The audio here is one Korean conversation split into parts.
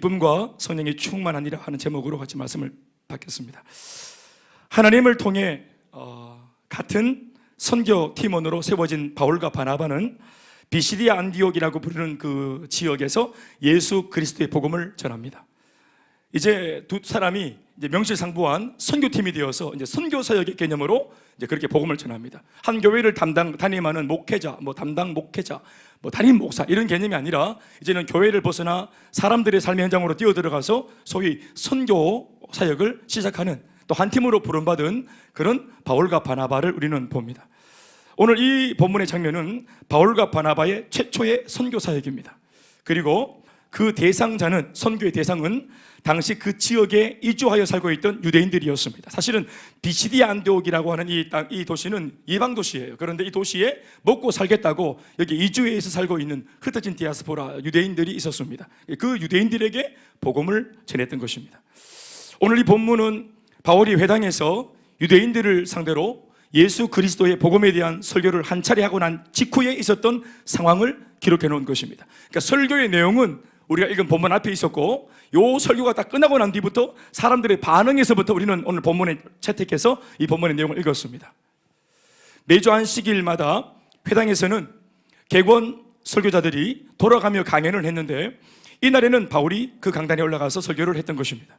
기쁨과 성령이 충만하니라 하는 제목으로 같이 말씀을 받겠습니다. 하나님을 통해 같은 선교 팀원으로 세워진 바울과 바나바는 비시디아 안디옥이라고 부르는 그 지역에서 예수 그리스도의 복음을 전합니다. 이제 두 사람이 이제 명실상부한 선교팀이 되어서 이제 선교 사역의 개념으로 이제 그렇게 복음을 전합니다. 한 교회를 담임하는 목회자, 담당 목회자, 담임 목사 이런 개념이 아니라 이제는 교회를 벗어나 사람들의 삶의 현장으로 뛰어들어가서 소위 선교 사역을 시작하는 또 한 팀으로 부름받은 그런 바울과 바나바를 우리는 봅니다. 오늘 이 본문의 장면은 바울과 바나바의 최초의 선교 사역입니다. 그리고 그 대상자는, 선교의 대상은 당시 그 지역에 이주하여 살고 있던 유대인들이었습니다. 사실은 비시디아 안디옥이라고 하는 이 도시는 이방 도시예요. 그런데 이 도시에 먹고 살겠다고 여기 이주해서 살고 있는 흩어진 디아스포라 유대인들이 있었습니다. 그 유대인들에게 복음을 전했던 것입니다. 오늘 이 본문은 바울이 회당에서 유대인들을 상대로 예수 그리스도의 복음에 대한 설교를 한 차례 하고 난 직후에 있었던 상황을 기록해 놓은 것입니다. 그러니까 설교의 내용은 우리가 읽은 본문 앞에 있었고, 요 설교가 다 끝나고 난 뒤부터 사람들의 반응에서부터 우리는 오늘 본문에 채택해서 이 본문의 내용을 읽었습니다. 매주 안식일마다 회당에서는 객원 설교자들이 돌아가며 강연을 했는데, 이날에는 바울이 그 강단에 올라가서 설교를 했던 것입니다.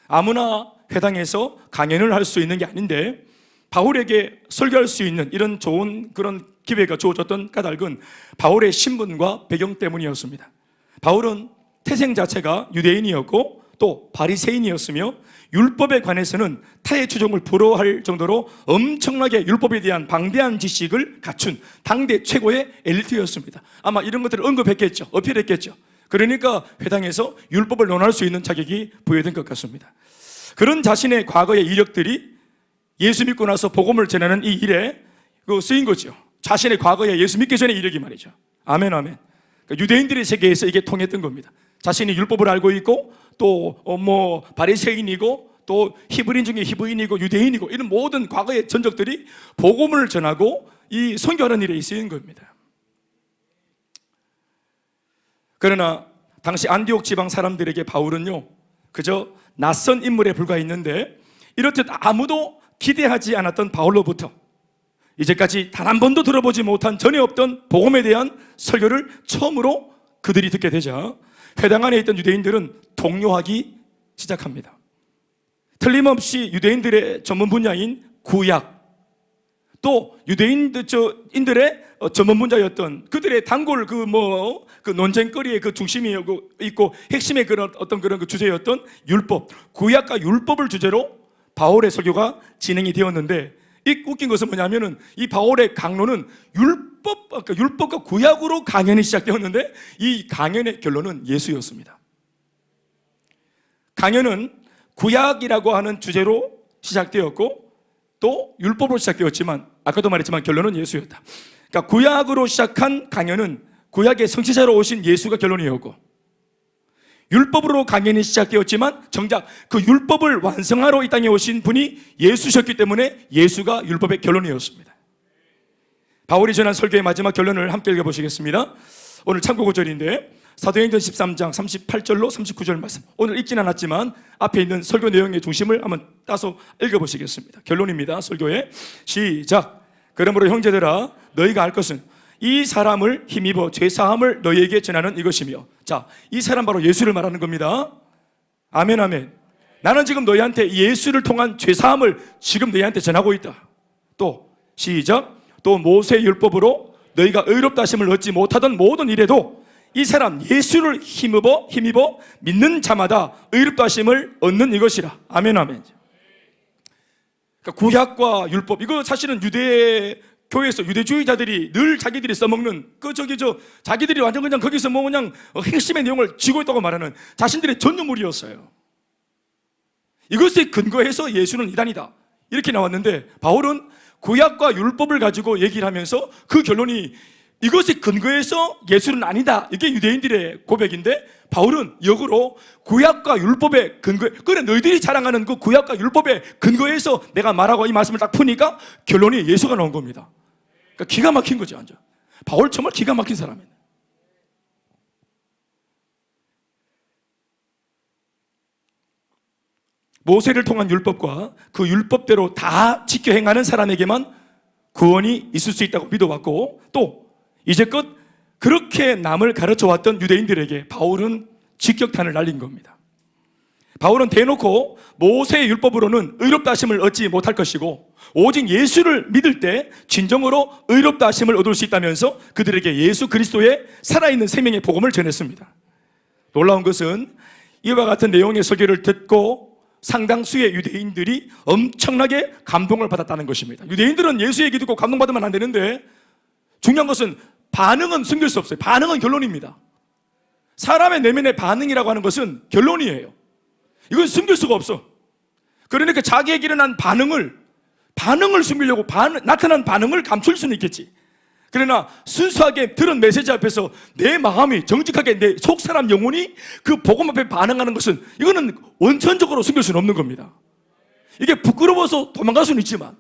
아무나 회당에서 강연을 할 수 있는 게 아닌데 바울에게 설교할 수 있는 이런 좋은 그런 기회가 주어졌던 까닭은 바울의 신분과 배경 때문이었습니다. 바울은 태생 자체가 유대인이었고 또 바리새인이었으며 율법에 관해서는 타의 추종을 부러워할 정도로 엄청나게 율법에 대한 방대한 지식을 갖춘 당대 최고의 엘리트였습니다. 아마 이런 것들을 언급했겠죠. 어필했겠죠. 그러니까 회당에서 율법을 논할 수 있는 자격이 부여된 것 같습니다. 그런 자신의 과거의 이력들이 예수 믿고 나서 복음을 전하는 이 일에 쓰인 거죠. 자신의 과거에 예수 믿기 전의 이력이 말이죠. 아멘, 아멘. 그러니까 유대인들의 세계에서 이게 통했던 겁니다. 자신이 율법을 알고 있고 또 바리새인이고 또 히브리인 중에 히브리인이고 유대인이고 이런 모든 과거의 전적들이 복음을 전하고 이 선교하는 일에 쓰인 겁니다. 그러나 당시 안디옥 지방 사람들에게 바울은요 그저 낯선 인물에 불과했는데, 이렇듯 아무도 기대하지 않았던 바울로부터 이제까지 단 한 번도 들어보지 못한, 전에 없던 복음에 대한 설교를 처음으로 그들이 듣게 되자 회당 안에 있던 유대인들은 동요하기 시작합니다. 틀림없이 유대인들의 전문 분야인 구약, 또 유대인들의 전문 분야였던 그들의 단골 그 논쟁거리의 그 중심이 있고 핵심의 그런 어떤 그런 그 주제였던 율법, 구약과 율법을 주제로 바울의 설교가 진행이 되었는데, 이 웃긴 것은 뭐냐면은 이 바울의 강론은 율법과 구약으로 강연이 시작되었는데 이 강연의 결론은 예수였습니다. 강연은 구약이라고 하는 주제로 시작되었고 또 율법으로 시작되었지만 아까도 말했지만 결론은 예수였다. 그러니까 구약으로 시작한 강연은 구약의 성취자로 오신 예수가 결론이었고, 율법으로 강연이 시작되었지만 정작 그 율법을 완성하러 이 땅에 오신 분이 예수셨기 때문에 예수가 율법의 결론이었습니다. 바울이 전한 설교의 마지막 결론을 함께 읽어보시겠습니다. 오늘 참고 구절인데 사도행전 13장 38절로 39절 말씀, 오늘 읽진 않았지만 앞에 있는 설교 내용의 중심을 한번 따서 읽어보시겠습니다. 결론입니다. 설교의 시작. 그러므로 형제들아 너희가 알 것은 이 사람을 힘입어 죄사함을 너희에게 전하는 이것이며. 자, 이 사람 바로 예수를 말하는 겁니다. 아멘, 아멘. 나는 지금 너희한테 예수를 통한 죄사함을 지금 너희한테 전하고 있다. 또 시작. 또 모세의 율법으로 너희가 의롭다 하심을 얻지 못하던 모든 일에도 이 사람 예수를 힘입어 믿는 자마다 의롭다 하심을 얻는 이것이라. 아멘, 아멘. 그러니까 구약과 율법, 이거 사실은 교회에서 유대주의자들이 늘 자기들이 써먹는 자기들이 완전 그냥 거기서 그냥 핵심의 내용을 쥐고 있다고 말하는 자신들의 전유물이었어요. 이것에 근거해서 예수는 이단이다 이렇게 나왔는데, 바울은 구약과 율법을 가지고 얘기를 하면서 그 결론이 이것에 근거해서 예수는 아니다, 이게 유대인들의 고백인데, 바울은 역으로 구약과 율법의 근거에, 그래 너희들이 자랑하는 그 구약과 율법의 근거에서 내가 말하고 이 말씀을 딱 푸니까 결론이 예수가 나온 겁니다. 그러니까 기가 막힌 거죠. 완전 바울 정말 기가 막힌 사람이에요. 모세를 통한 율법과 그 율법대로 다 지켜 행하는 사람에게만 구원이 있을 수 있다고 믿어왔고, 또 이제껏 그렇게 남을 가르쳐왔던 유대인들에게 바울은 직격탄을 날린 겁니다. 바울은 대놓고 모세의 율법으로는 의롭다 하심을 얻지 못할 것이고 오직 예수를 믿을 때 진정으로 의롭다 하심을 얻을 수 있다면서 그들에게 예수 그리스도의 살아있는 생명의 복음을 전했습니다. 놀라운 것은 이와 같은 내용의 설교를 듣고 상당수의 유대인들이 엄청나게 감동을 받았다는 것입니다. 유대인들은 예수 얘기 듣고 감동받으면 안 되는데 중요한 것은 반응은 숨길 수 없어요. 반응은 결론입니다. 사람의 내면의 반응이라고 하는 것은 결론이에요. 이건 숨길 수가 없어. 그러니까 자기에게 일어난 반응을 숨기려고 나타난 반응을 감출 수는 있겠지. 그러나 순수하게 들은 메시지 앞에서 내 마음이 정직하게 내 속사람 영혼이 그 복음 앞에 반응하는 것은 이거는 원천적으로 숨길 수는 없는 겁니다. 이게 부끄러워서 도망갈 수는 있지만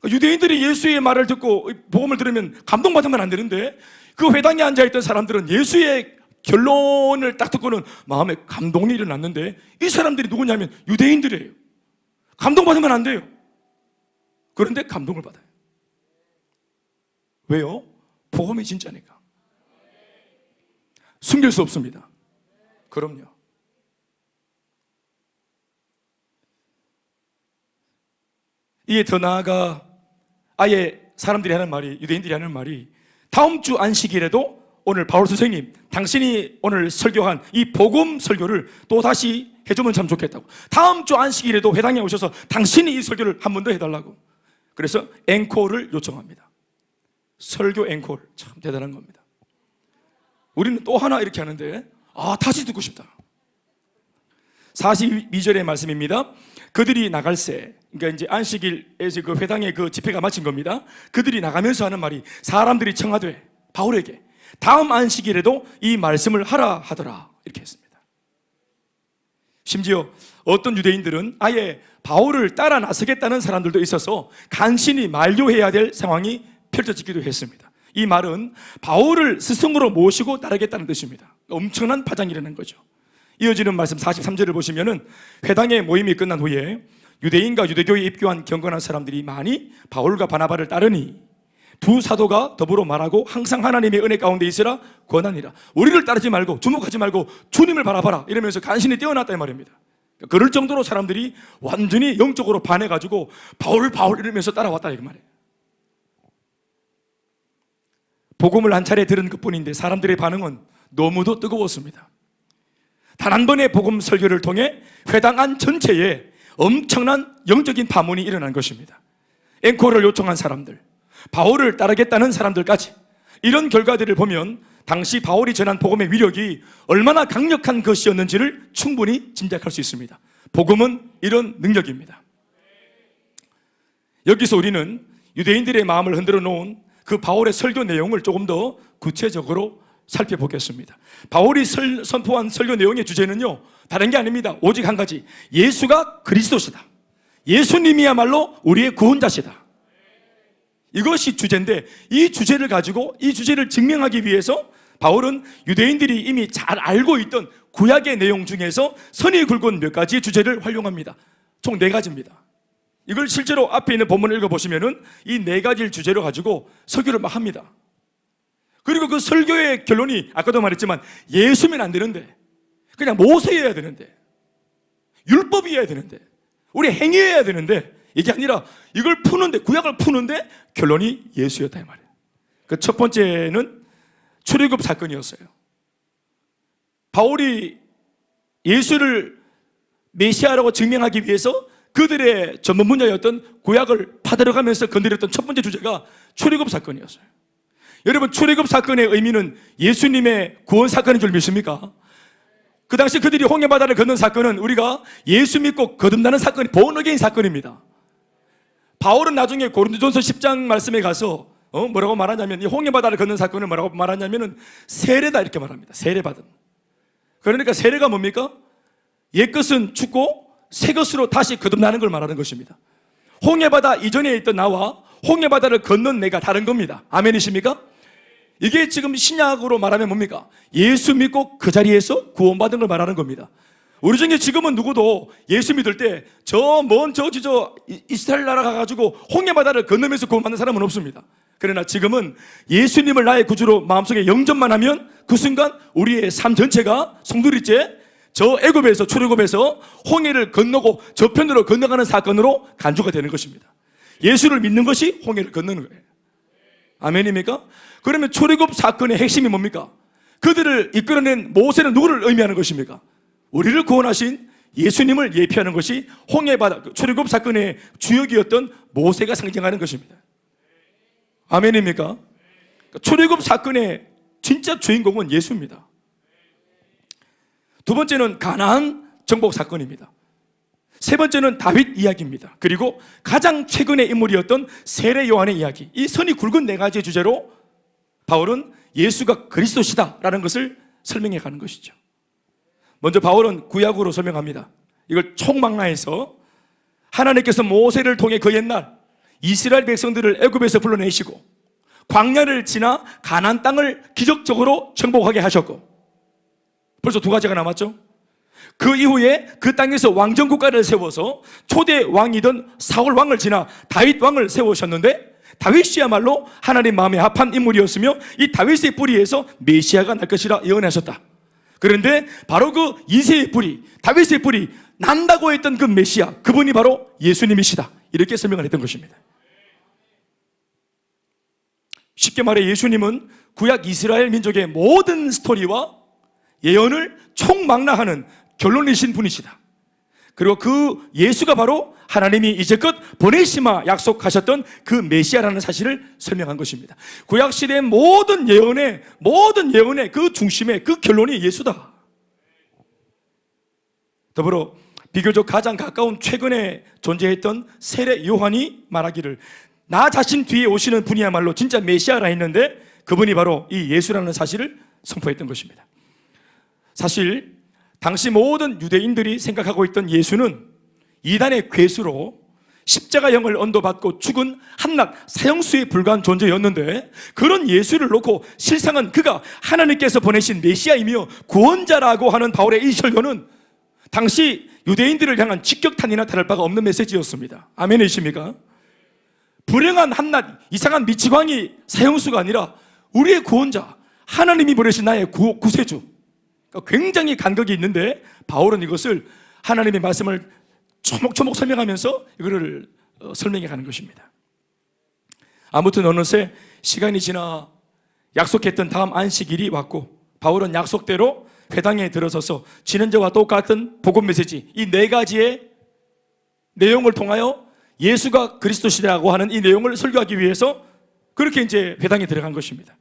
유대인들이 예수의 말을 듣고 복음을 들으면 감동받으면 안 되는데 그 회당에 앉아있던 사람들은 예수의 결론을 딱 듣고는 마음에 감동이 일어났는데 이 사람들이 누구냐면 유대인들이에요. 감동받으면 안 돼요. 그런데 감동을 받아요. 왜요? 복음이 진짜니까. 숨길 수 없습니다. 그럼요. 이에 더 나아가 아예 사람들이 하는 말이, 유대인들이 하는 말이 다음 주 안식일에도 오늘 바울 선생님 당신이 오늘 설교한 이 복음 설교를 또다시 해주면 참 좋겠다고, 다음 주 안식일에도 회당에 오셔서 당신이 이 설교를 한 번 더 해달라고. 그래서 앵콜을 요청합니다. 설교 앵콜, 참 대단한 겁니다. 우리는 또 하나 이렇게 하는데 다시 듣고 싶다. 42절의 말씀입니다. 그들이 나갈새, 그러니까 이제 안식일에서 그 회당의 그 집회가 마친 겁니다. 그들이 나가면서 하는 말이 사람들이 청하되 바울에게 다음 안식일에도 이 말씀을 하라 하더라 이렇게 했습니다. 심지어 어떤 유대인들은 아예 바울을 따라 나서겠다는 사람들도 있어서 간신히 만류해야 될 상황이 펼쳐지기도 했습니다. 이 말은 바울을 스승으로 모시고 따르겠다는 뜻입니다. 엄청난 파장이 일어난 거죠. 이어지는 말씀 43절을 보시면은 회당의 모임이 끝난 후에 유대인과 유대교에 입교한 경건한 사람들이 많이 바울과 바나바를 따르니 두 사도가 더불어 말하고 항상 하나님의 은혜 가운데 있으라 권하니라. 우리를 따르지 말고 주목하지 말고 주님을 바라봐라 이러면서 간신히 뛰어났다 이 말입니다. 그럴 정도로 사람들이 완전히 영적으로 반해가지고 바울 이러면서 따라왔다 이 말이에요. 복음을 한 차례 들은 것뿐인데 사람들의 반응은 너무도 뜨거웠습니다. 단 한 번의 복음 설교를 통해 회당 안 전체에 엄청난 영적인 파문이 일어난 것입니다. 앵콜을 요청한 사람들, 바울을 따르겠다는 사람들까지, 이런 결과들을 보면 당시 바울이 전한 복음의 위력이 얼마나 강력한 것이었는지를 충분히 짐작할 수 있습니다. 복음은 이런 능력입니다. 여기서 우리는 유대인들의 마음을 흔들어 놓은 그 바울의 설교 내용을 조금 더 구체적으로 살펴보겠습니다. 바울이 선포한 설교 내용의 주제는요, 다른 게 아닙니다. 오직 한 가지, 예수가 그리스도시다. 예수님이야말로 우리의 구원자시다. 이것이 주제인데 이 주제를 가지고 이 주제를 증명하기 위해서 바울은 유대인들이 이미 잘 알고 있던 구약의 내용 중에서 선이 굵은 몇 가지의 주제를 활용합니다. 총 4가지입니다. 이걸 실제로 앞에 있는 본문을 읽어보시면은 이 4가지를 주제로 가지고 설교를 막 합니다. 그리고 그 설교의 결론이 아까도 말했지만 예수면 안 되는데, 그냥 모세여야 되는데, 율법이어야 되는데, 우리 행위해야 되는데, 이게 아니라 이걸 푸는데, 구약을 푸는데 결론이 예수였다 이 말이에요. 그 첫 번째는 출애굽 사건이었어요. 바울이 예수를 메시아라고 증명하기 위해서 그들의 전문 분야였던 구약을 파들어가면서 건드렸던 첫 번째 주제가 출애굽 사건이었어요. 여러분, 출애굽 사건의 의미는 예수님의 구원 사건인 줄 믿습니까? 그 당시 그들이 홍해바다를 건넌 사건은 우리가 예수 믿고 거듭나는 사건이 본어게인 사건입니다. 바울은 나중에 고린도전서 10장 말씀에 가서 뭐라고 말하냐면, 이 홍해바다를 건넌 사건을 뭐라고 말하냐면은 세례다 이렇게 말합니다. 세례받은. 그러니까 세례가 뭡니까? 옛것은 죽고 새 것으로 다시 거듭나는 걸 말하는 것입니다. 홍해바다 이전에 있던 나와 홍해바다를 건넌 내가 다른 겁니다. 아멘이십니까? 이게 지금 신약으로 말하면 뭡니까? 예수 믿고 그 자리에서 구원받은 걸 말하는 겁니다. 우리 중에 지금은 누구도 예수 믿을 때 저 먼 이스라엘 나라 가가지고 홍해 바다를 건너면서 구원받는 사람은 없습니다. 그러나 지금은 예수님을 나의 구주로 마음속에 영접만 하면 그 순간 우리의 삶 전체가 송두리째 저 애굽에서 출애굽에서 홍해를 건너고 저편으로 건너가는 사건으로 간주가 되는 것입니다. 예수를 믿는 것이 홍해를 건너는 거예요. 아멘입니까? 그러면 출애굽 사건의 핵심이 뭡니까? 그들을 이끌어낸 모세는 누구를 의미하는 것입니까? 우리를 구원하신 예수님을 예표하는 것이 홍해바다 출애굽 사건의 주역이었던 모세가 상징하는 것입니다. 아멘입니까? 출애굽 사건의 진짜 주인공은 예수입니다. 두 번째는 가나안 정복 사건입니다. 세 번째는 다윗 이야기입니다. 그리고 가장 최근의 인물이었던 세례 요한의 이야기. 이 선이 굵은 네 가지의 주제로 바울은 예수가 그리스도시다라는 것을 설명해 가는 것이죠. 먼저 바울은 구약으로 설명합니다. 이걸 총망라해서 하나님께서 모세를 통해 그 옛날 이스라엘 백성들을 애굽에서 불러내시고 광야를 지나 가나안 땅을 기적적으로 정복하게 하셨고, 벌써 두 가지가 남았죠. 그 이후에 그 땅에서 왕정 국가를 세워서 초대 왕이던 사울 왕을 지나 다윗 왕을 세우셨는데, 다윗이야말로 하나님 마음에 합한 인물이었으며 이 다윗의 뿌리에서 메시아가 날 것이라 예언하셨다. 그런데 바로 그 이새의 뿌리, 다윗의 뿌리 난다고 했던 그 메시아, 그분이 바로 예수님이시다, 이렇게 설명을 했던 것입니다. 쉽게 말해 예수님은 구약 이스라엘 민족의 모든 스토리와 예언을 총망라하는 결론이신 분이시다. 그리고 그 예수가 바로 하나님이 이제껏 보내시마 약속하셨던 그 메시아라는 사실을 설명한 것입니다. 구약시대의 모든 예언의 그 중심에 그 결론이 예수다. 더불어 비교적 가장 가까운 최근에 존재했던 세례 요한이 말하기를 나 자신 뒤에 오시는 분이야말로 진짜 메시아라 했는데, 그분이 바로 이 예수라는 사실을 선포했던 것입니다. 사실 당시 모든 유대인들이 생각하고 있던 예수는 이단의 괴수로 십자가형을 언도받고 죽은 한낱 사형수에 불과한 존재였는데, 그런 예수를 놓고 실상은 그가 하나님께서 보내신 메시아이며 구원자라고 하는 바울의 이 설교는 당시 유대인들을 향한 직격탄이나 다를 바가 없는 메시지였습니다. 아멘이십니까? 불행한 한낱 이상한 미치광이 사형수가 아니라 우리의 구원자, 하나님이 보내신 나의 구세주. 굉장히 간격이 있는데 바울은 이것을 하나님의 말씀을 초목초목 설명하면서 이거를 설명해 가는 것입니다. 아무튼 어느새 시간이 지나 약속했던 다음 안식일이 왔고, 바울은 약속대로 회당에 들어서서 지난주와 똑같은 복음 메시지, 이 네 가지의 내용을 통하여 예수가 그리스도시라고 하는 이 내용을 설교하기 위해서 그렇게 이제 회당에 들어간 것입니다.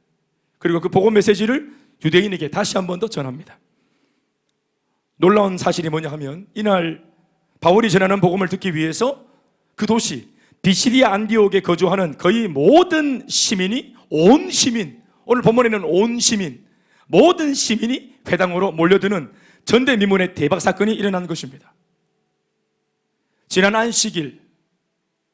그리고 그 복음 메시지를 유대인에게 다시 한 번 더 전합니다. 놀라운 사실이 뭐냐 하면, 이날 바울이 전하는 복음을 듣기 위해서 그 도시 비시디아 안디옥에 거주하는 거의 모든 시민이, 온 시민, 오늘 본문에는 온 시민, 모든 시민이 회당으로 몰려드는 전대미문의 대박 사건이 일어난 것입니다. 지난 안식일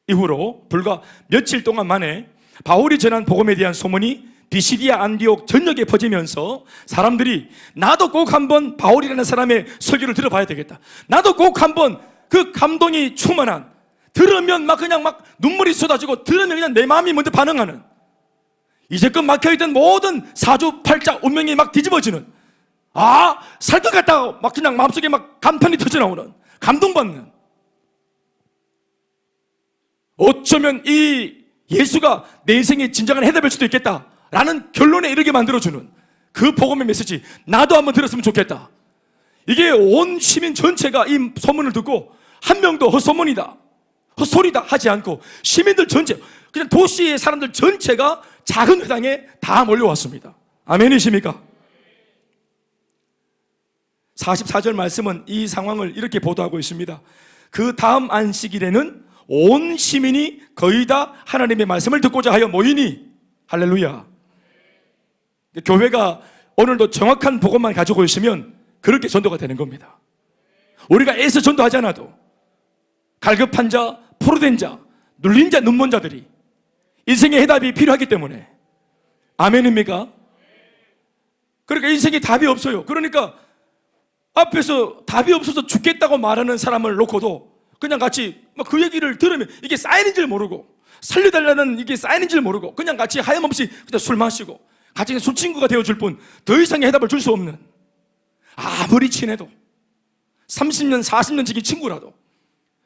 이후로 불과 며칠 동안 만에 바울이 전한 복음에 대한 소문이 비시디아 안디옥 전역에 퍼지면서 사람들이 나도 꼭 한번 바울이라는 사람의 설교를 들어봐야 되겠다, 나도 꼭 한번 그 감동이 충만한, 들으면 그냥 눈물이 쏟아지고 들으면 그냥 내 마음이 먼저 반응하는, 이제껏 막혀있던 모든 사주팔자 운명이 뒤집어지는, 살 것 같다 그냥 마음속에 감탄이 터져나오는, 감동받는, 어쩌면 이 예수가 내 인생의 진정한 해답일 수도 있겠다라는 결론에 이르게 만들어주는 그 복음의 메시지, 나도 한번 들었으면 좋겠다. 이게 온 시민 전체가 이 소문을 듣고 한 명도 헛소문이다, 헛소리다 하지 않고 시민들 전체, 그냥 도시의 사람들 전체가 작은 회당에 다 몰려왔습니다. 아멘이십니까? 44절 말씀은 이 상황을 이렇게 보도하고 있습니다. 그 다음 안식일에는 온 시민이 거의 다 하나님의 말씀을 듣고자 하여 모이니, 할렐루야. 교회가 오늘도 정확한 복음만 가지고 있으면 그렇게 전도가 되는 겁니다. 우리가 애써 전도하지 않아도 갈급한 자, 포로된 자, 눌린 자, 눈먼 자들이 인생의 해답이 필요하기 때문에, 아멘입니까? 그러니까 인생에 답이 없어요. 그러니까 앞에서 답이 없어서 죽겠다고 말하는 사람을 놓고도 그냥 같이 그 얘기를 들으면 이게 사인인 줄 모르고, 살려달라는 이게 사인인 줄 모르고 그냥 같이 하염없이 그냥 술 마시고 같이 술 친구가 되어줄 뿐 더 이상의 해답을 줄 수 없는, 아무리 친해도 30년 40년 지기 친구라도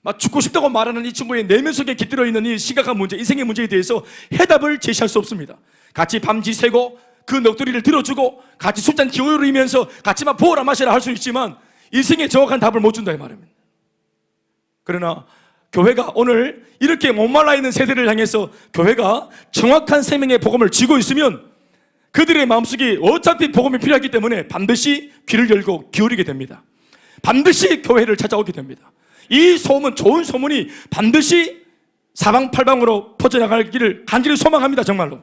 막 죽고 싶다고 말하는 이 친구의 내면 속에 깃들어 있는 이 심각한 문제, 인생의 문제에 대해서 해답을 제시할 수 없습니다. 같이 밤지 새고 그 넋두리를 들어주고 같이 술잔 기울이면서 같이 막 부어라 마셔라 할 수 있지만 인생의 정확한 답을 못 준다 이 말입니다. 그러나 교회가 오늘 이렇게 목말라 있는 세대를 향해서 교회가 정확한 생명의 복음을 쥐고 있으면 그들의 마음속에 어차피 복음이 필요하기 때문에 반드시 귀를 열고 기울이게 됩니다. 반드시 교회를 찾아오게 됩니다. 이 소문, 좋은 소문이 반드시 사방팔방으로 퍼져나가기를 간절히 소망합니다. 정말로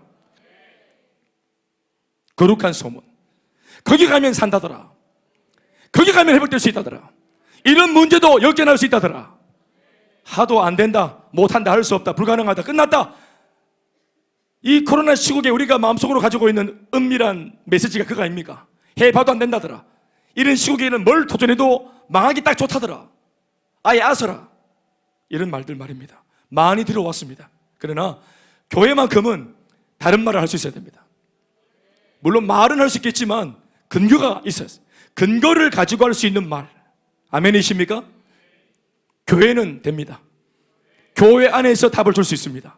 거룩한 소문, 거기 가면 산다더라, 거기 가면 회복될 수 있다더라, 이런 문제도 역전할 수 있다더라, 하도 안 된다, 못한다, 할 수 없다, 불가능하다, 끝났다. 이 코로나 시국에 우리가 마음속으로 가지고 있는 은밀한 메시지가 그거 아닙니까? 해봐도 안 된다더라, 이런 시국에는 뭘 도전해도 망하기 딱 좋다더라, 아예 아서라, 이런 말들 말입니다. 많이 들어왔습니다. 그러나 교회만큼은 다른 말을 할 수 있어야 됩니다. 물론 말은 할 수 있겠지만 근거가 있어요. 근거를 가지고 할 수 있는 말. 아멘이십니까? 교회는 됩니다. 교회 안에서 답을 줄 수 있습니다.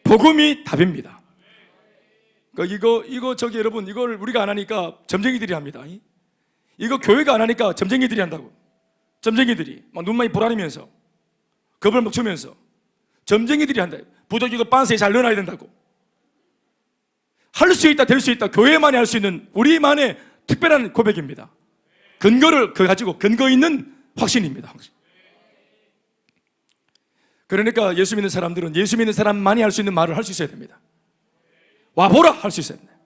복음이 답입니다. 여러분, 이걸 우리가 안 하니까 점쟁이들이 합니다. 이거 교회가 안 하니까 점쟁이들이 한다고. 점쟁이들이 막 눈만이 보라리면서 겁을 막 주면서 점쟁이들이 한다. 부족 이거 빤스에 잘 넣어놔야 된다고. 할 수 있다, 될 수 있다, 교회만이 할 수 있는 우리만의 특별한 고백입니다. 근거를 가지고 근거 있는 확신입니다. 그러니까 예수 믿는 사람들은 예수 믿는 사람만이 할 수 있는 말을 할 수 있어야 됩니다. 와보라 할 수 있어야 됩니다.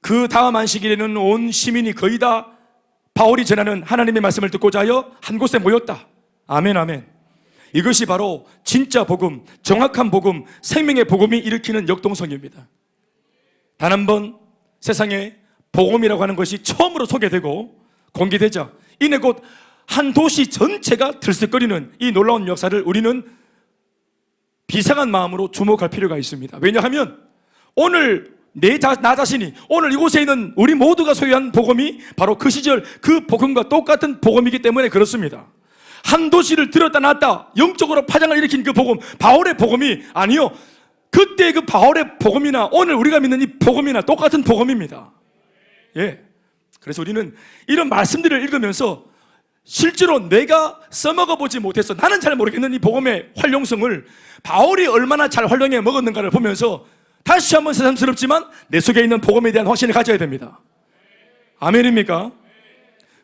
그 다음 안식일에는 온 시민이 거의 다 바울이 전하는 하나님의 말씀을 듣고자 하여 한 곳에 모였다. 아멘, 아멘. 이것이 바로 진짜 복음, 정확한 복음, 생명의 복음이 일으키는 역동성입니다. 단 한 번 세상에 복음이라고 하는 것이 처음으로 소개되고 공개되자 이내 곧 한 도시 전체가 들썩거리는 이 놀라운 역사를 우리는 비상한 마음으로 주목할 필요가 있습니다. 왜냐하면 오늘 나 자신이 오늘 이곳에 있는 우리 모두가 소유한 복음이 바로 그 시절 그 복음과 똑같은 복음이기 때문에 그렇습니다. 한 도시를 들었다 놨다 영적으로 파장을 일으킨 그 복음, 바울의 복음이 아니요, 그때 그 바울의 복음이나 오늘 우리가 믿는 이 복음이나 똑같은 복음입니다. 예. 그래서 우리는 이런 말씀들을 읽으면서 실제로 내가 써먹어 보지 못해서 나는 잘 모르겠는 이 복음의 활용성을 바울이 얼마나 잘 활용해 먹었는가를 보면서 다시 한번 새삼스럽지만 내 속에 있는 복음에 대한 확신을 가져야 됩니다. 아멘입니까?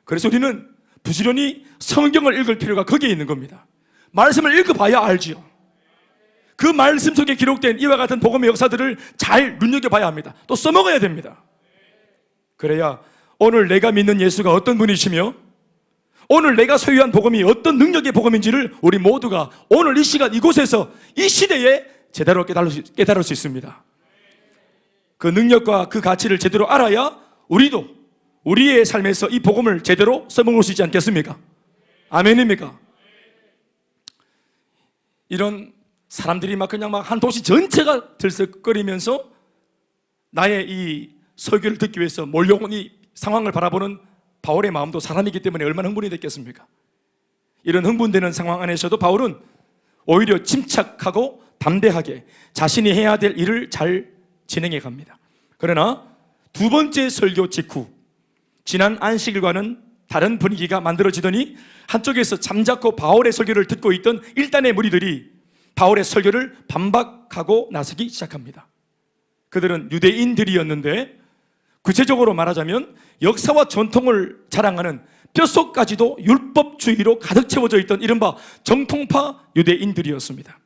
그래서 우리는 부지런히 성경을 읽을 필요가 거기에 있는 겁니다. 말씀을 읽어봐야 알지요. 그 말씀 속에 기록된 이와 같은 복음의 역사들을 잘 눈여겨봐야 합니다. 또 써먹어야 됩니다. 그래야 오늘 내가 믿는 예수가 어떤 분이시며 오늘 내가 소유한 복음이 어떤 능력의 복음인지를 우리 모두가 오늘 이 시간 이곳에서 이 시대에 제대로 깨달을 수 있습니다. 그 능력과 그 가치를 제대로 알아야 우리도 우리의 삶에서 이 복음을 제대로 써먹을 수 있지 않겠습니까? 아멘입니까? 이런 사람들이 그냥 한 도시 전체가 들썩거리면서 나의 이 설교를 듣기 위해서 몰려온 이 상황을 바라보는 바울의 마음도 사람이기 때문에 얼마나 흥분이 됐겠습니까? 이런 흥분되는 상황 안에서도 바울은 오히려 침착하고 담대하게 자신이 해야 될 일을 잘 진행해 갑니다. 그러나 두 번째 설교 직후 지난 안식일과는 다른 분위기가 만들어지더니 한쪽에서 잠자코 바울의 설교를 듣고 있던 일단의 무리들이 바울의 설교를 반박하고 나서기 시작합니다. 그들은 유대인들이었는데 구체적으로 말하자면 역사와 전통을 자랑하는 뼛속까지도 율법주의로 가득 채워져 있던 이른바 정통파 유대인들이었습니다.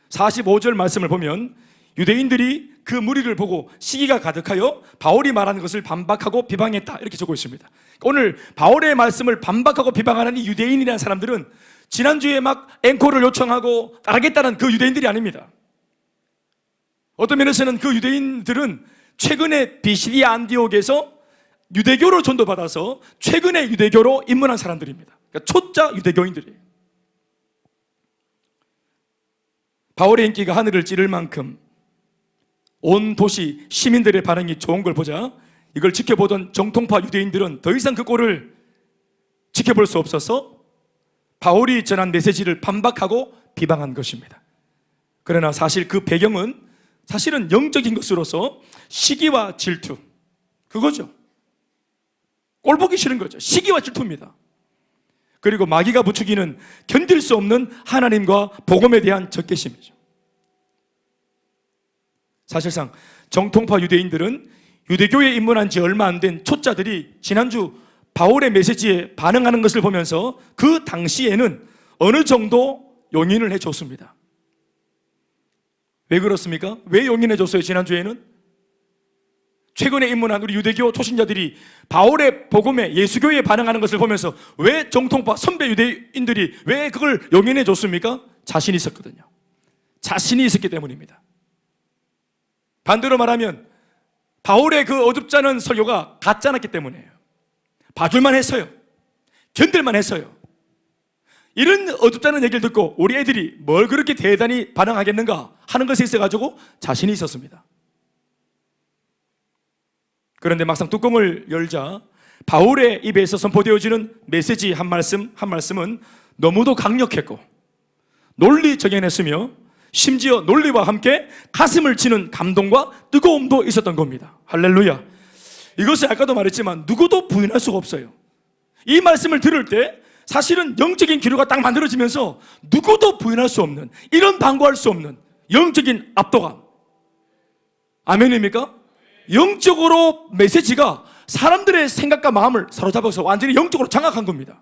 45절 말씀을 보면 유대인들이 그 무리를 보고 시기가 가득하여 바울이 말하는 것을 반박하고 비방했다 이렇게 적고 있습니다. 오늘 바울의 말씀을 반박하고 비방하는 이 유대인이라는 사람들은 지난주에 막 앵콜을 요청하고 따르겠다는 그 유대인들이 아닙니다. 어떤 면에서는 그 유대인들은 최근에 비시디 안디옥에서 유대교로 전도받아서 최근에 유대교로 입문한 사람들입니다. 그러니까 초짜 유대교인들이에요. 바울의 인기가 하늘을 찌를 만큼 온 도시 시민들의 반응이 좋은 걸 보자 이걸 지켜보던 정통파 유대인들은 더 이상 그 꼴을 지켜볼 수 없어서 바울이 전한 메시지를 반박하고 비방한 것입니다. 그러나 사실 그 배경은 사실은 영적인 것으로서 시기와 질투, 그거죠. 꼴 보기 싫은 거죠. 시기와 질투입니다. 그리고 마귀가 부추기는 견딜 수 없는 하나님과 복음에 대한 적개심이죠. 사실상 정통파 유대인들은 유대교에 입문한 지 얼마 안 된 초짜들이 지난주 바울의 메시지에 반응하는 것을 보면서 그 당시에는 어느 정도 용인을 해줬습니다. 왜 그렇습니까? 왜 용인해줬어요? 지난주에는 최근에 입문한 우리 유대교 초신자들이 바울의 복음에 예수교에 반응하는 것을 보면서 왜 정통파 선배 유대인들이 왜 그걸 용인해줬습니까? 자신이 있었거든요. 자신이 있었기 때문입니다. 반대로 말하면 바울의 그 어둡지 않은 설교가 같지 않았기 때문이에요. 봐줄만 했어요. 견딜만 했어요. 이런 어둡지 않은 얘기를 듣고 우리 애들이 뭘 그렇게 대단히 반응하겠는가 하는 것에 있어가지고 자신이 있었습니다. 그런데 막상 뚜껑을 열자 바울의 입에서 선포되어지는 메시지 한 말씀은 너무도 강력했고 논리적연했으며 심지어 논리와 함께 가슴을 치는 감동과 뜨거움도 있었던 겁니다. 할렐루야. 이것을 아까도 말했지만 누구도 부인할 수가 없어요. 이 말씀을 들을 때 사실은 영적인 기류가 딱 만들어지면서 누구도 부인할 수 없는, 이런 방구할 수 없는 영적인 압도감. 아멘입니까? 영적으로 메시지가 사람들의 생각과 마음을 사로잡아서 완전히 영적으로 장악한 겁니다.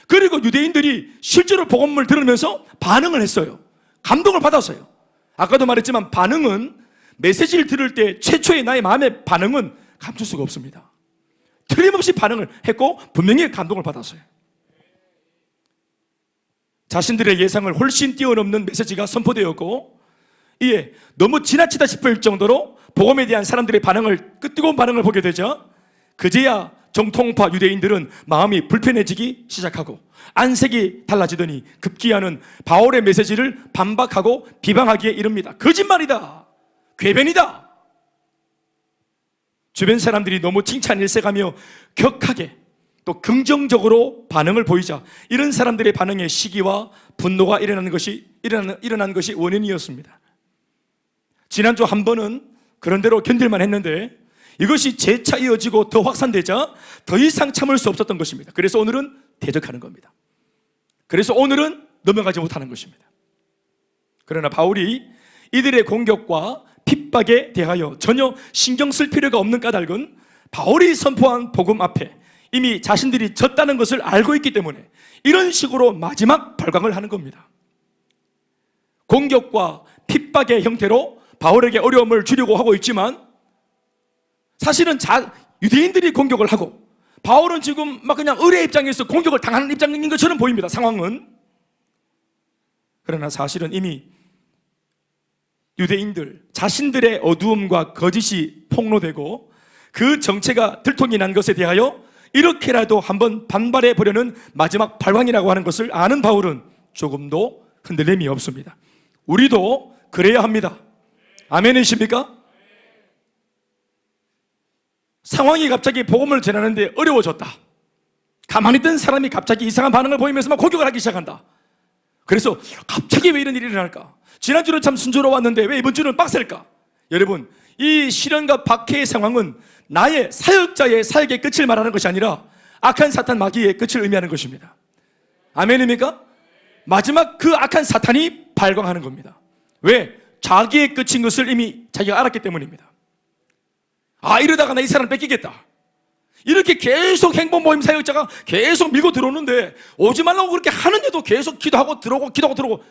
그리고 유대인들이 실제로 복음을 들으면서 반응을 했어요. 감동을 받았어요. 아까도 말했지만 반응은 메시지를 들을 때 최초의 나의 마음의 반응은 감출 수가 없습니다. 틀림없이 반응을 했고 분명히 감동을 받았어요. 자신들의 예상을 훨씬 뛰어넘는 메시지가 선포되었고 이에 너무 지나치다 싶을 정도로 복음에 대한 사람들의 반응을, 그 뜨거운 반응을 보게 되죠. 그제야 정통파 유대인들은 마음이 불편해지기 시작하고 안색이 달라지더니 급기야는 바울의 메시지를 반박하고 비방하기에 이릅니다. 거짓말이다, 궤변이다. 주변 사람들이 너무 칭찬일색하며 격하게 또 긍정적으로 반응을 보이자 이런 사람들의 반응에 시기와 분노가 일어난 것이 원인이었습니다. 지난주 한 번은 그런 대로 견딜만 했는데 이것이 재차 이어지고 더 확산되자 더 이상 참을 수 없었던 것입니다. 그래서 오늘은 대적하는 겁니다. 그래서 오늘은 넘어가지 못하는 것입니다. 그러나 바울이 이들의 공격과 핍박에 대하여 전혀 신경 쓸 필요가 없는 까닭은 바울이 선포한 복음 앞에 이미 자신들이 졌다는 것을 알고 있기 때문에 이런 식으로 마지막 발광을 하는 겁니다. 공격과 핍박의 형태로 바울에게 어려움을 주려고 하고 있지만 사실은 유대인들이 공격을 하고 바울은 지금 막 그냥 의뢰 입장에서 공격을 당하는 입장인 것처럼 보입니다. 상황은. 그러나 사실은 이미 유대인들 자신들의 어두움과 거짓이 폭로되고 그 정체가 들통이 난 것에 대하여 이렇게라도 한번 반발해 보려는 마지막 발광이라고 하는 것을 아는 바울은 조금도 흔들림이 없습니다. 우리도 그래야 합니다. 아멘이십니까? 상황이 갑자기 복음을 전하는데 어려워졌다. 가만히 있던 사람이 갑자기 이상한 반응을 보이면서 막 공격을 하기 시작한다. 그래서 갑자기 왜 이런 일이 일어날까? 지난주는 참 순조로웠는데 왜 이번 주는 빡셀까? 여러분, 이 시련과 박해의 상황은 나의 사역자의 사역의 끝을 말하는 것이 아니라 악한 사탄 마귀의 끝을 의미하는 것입니다. 아멘입니까? 마지막 그 악한 사탄이 발광하는 겁니다. 왜? 자기의 끝인 것을 이미 자기가 알았기 때문입니다. 이러다가 나 이 사람 뺏기겠다. 이렇게 계속 행복 모임 사역자가 계속 밀고 들어오는데 오지 말라고 그렇게 하는데도 계속 기도하고 들어오고 기도하고 들어오고,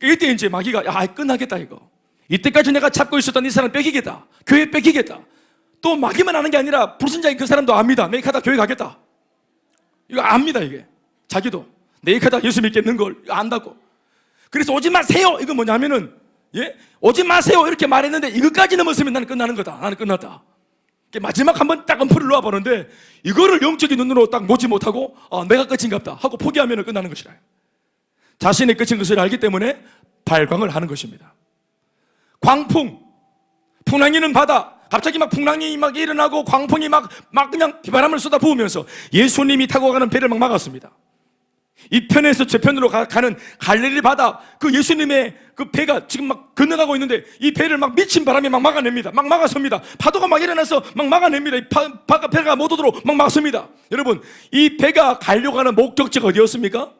이때 이제 마귀가 끝나겠다 이거. 이때까지 내가 잡고 있었던 이 사람 뺏기겠다. 교회 뺏기겠다. 또 마귀만 하는 게 아니라 불신자인 그 사람도 압니다. 내일 가다 교회 가겠다. 이거 압니다. 이게 자기도 내일 가다 예수 믿겠는 걸 안다고. 그래서 오지 마세요. 이거 뭐냐면은 예? 오지 마세요 이렇게 말했는데 이것까지 넘었으면 나는 끝나는 거다. 나는 끝났다. 마지막 한번 딱 엄포를 놓아보는데 이거를 영적인 눈으로 딱 놓지 못하고 내가 끝인갑다 하고 포기하면 끝나는 것이라. 자신의 끝인 것을 알기 때문에 발광을 하는 것입니다. 광풍, 풍랑이는 바다. 갑자기 막 풍랑이 막 일어나고 광풍이 막 그냥 비바람을 쏟아부으면서 예수님이 타고 가는 배를 막 막았습니다. 이 편에서 저 편으로 가는 갈릴리 바다, 그 예수님의 그 배가 지금 막 건너가고 있는데 이 배를 막 미친 바람이 막 막아냅니다. 막 막아섭니다. 파도가 막 일어나서 막 막아냅니다. 배가 못 오도록 막 막습니다. 여러분, 이 배가 가려고 하는 목적지가 어디였습니까?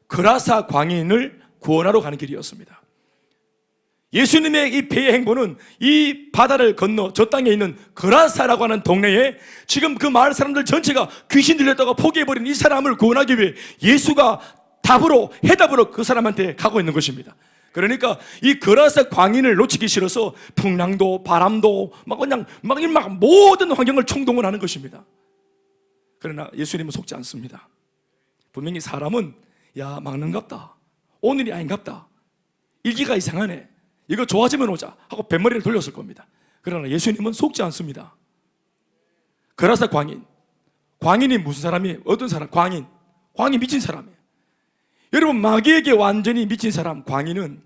그라사 광인을 구원하러 가는 길이었습니다. 예수님의 이 배의 행보는 이 바다를 건너 저 땅에 있는 그라사라고 하는 동네에 지금 그 마을 사람들 전체가 귀신 들렸다가 포기해버린 이 사람을 구원하기 위해 예수가 해답으로 그 사람한테 가고 있는 것입니다. 그러니까 이 그라사 광인을 놓치기 싫어서 풍랑도 바람도 막 모든 환경을 총동원 하는 것입니다. 그러나 예수님은 속지 않습니다. 분명히 사람은 막는갑다, 오늘이 아닌갑다, 일기가 이상하네, 이거 좋아지면 오자 하고 뱃머리를 돌렸을 겁니다. 그러나 예수님은 속지 않습니다. 그라사 광인이 무슨 사람이에요? 어떤 사람? 광인 미친 사람이에요. 여러분, 마귀에게 완전히 미친 사람 광인은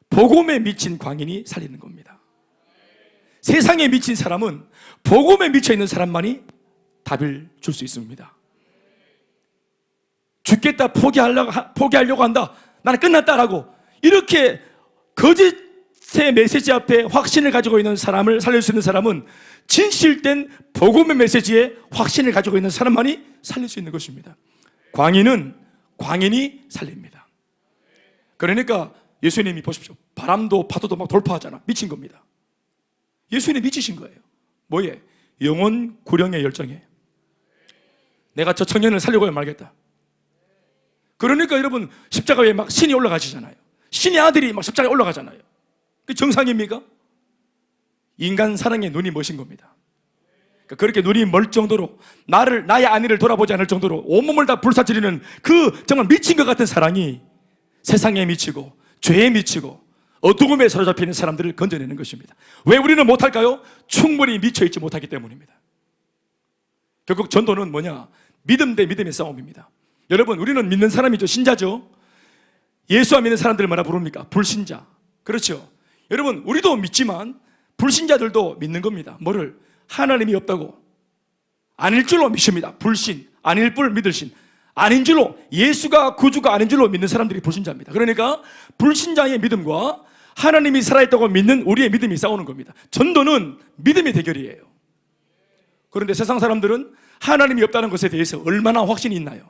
복음에 미친 광인이 살리는 겁니다. 세상에 미친 사람은 복음에 미쳐있는 사람만이 답을 줄 수 있습니다. 죽겠다, 포기하려고 한다, 나는 끝났다라고 이렇게 거짓의 메시지 앞에 확신을 가지고 있는 사람을 살릴 수 있는 사람은 진실된 복음의 메시지에 확신을 가지고 있는 사람만이 살릴 수 있는 것입니다. 광인은 광인이 살립니다. 그러니까 예수님이 보십시오. 바람도 파도도 막 돌파하잖아. 미친 겁니다. 예수님이 미치신 거예요. 뭐에? 영혼 구령의 열정에. 내가 저 청년을 살려고야 말겠다. 그러니까 여러분, 십자가에 막 신이 올라가시잖아요. 신의 아들이 막 십자가에 올라가잖아요. 그게 정상입니까? 인간 사랑의 눈이 멋인 겁니다. 그러니까 그렇게 눈이 멀 정도로 나의 아내를 돌아보지 않을 정도로 온몸을 다 불사지르는 그 정말 미친 것 같은 사랑이 세상에 미치고 죄에 미치고 어두움에 사로잡혀 있는 사람들을 건져내는 것입니다. 왜 우리는 못할까요? 충분히 미쳐있지 못하기 때문입니다. 결국 전도는 뭐냐? 믿음 대 믿음의 싸움입니다. 여러분, 우리는 믿는 사람이죠. 신자죠. 예수 안 믿는 사람들을 뭐라 부릅니까? 불신자. 그렇죠. 여러분, 우리도 믿지만 불신자들도 믿는 겁니다. 뭐를? 하나님이 없다고, 아닐 줄로 믿습니다. 불신, 아닐 줄 믿을 신, 아닌 줄로, 예수가 구주가 아닌 줄로 믿는 사람들이 불신자입니다. 그러니까 불신자의 믿음과 하나님이 살아있다고 믿는 우리의 믿음이 싸우는 겁니다. 전도는 믿음의 대결이에요. 그런데 세상 사람들은 하나님이 없다는 것에 대해서 얼마나 확신이 있나요?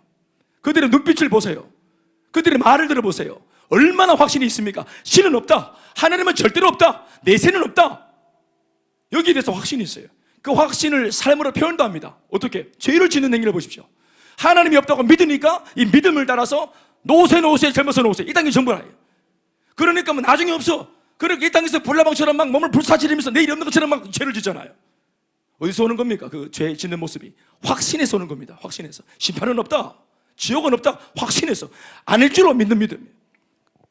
그들의 눈빛을 보세요. 그들의 말을 들어보세요. 얼마나 확신이 있습니까? 신은 없다, 하나님은 절대로 없다, 내세는 없다. 여기에 대해서 확신이 있어요. 그 확신을 삶으로 표현도 합니다. 어떻게? 죄를 짓는 행위를 보십시오. 하나님이 없다고 믿으니까 이 믿음을 따라서 노세 젊어서 노세, 이 땅이 전부라요. 그러니까 뭐 나중에 없어. 그렇게 이 땅에서 불나방처럼 막 몸을 불사지르면서 내일 없는 것처럼 막 죄를 짓잖아요. 어디서 오는 겁니까? 그 죄 짓는 모습이 확신에서 오는 겁니다. 확신에서. 심판은 없다, 지옥은 없다, 확신해서 아닐 줄로 믿는 믿음.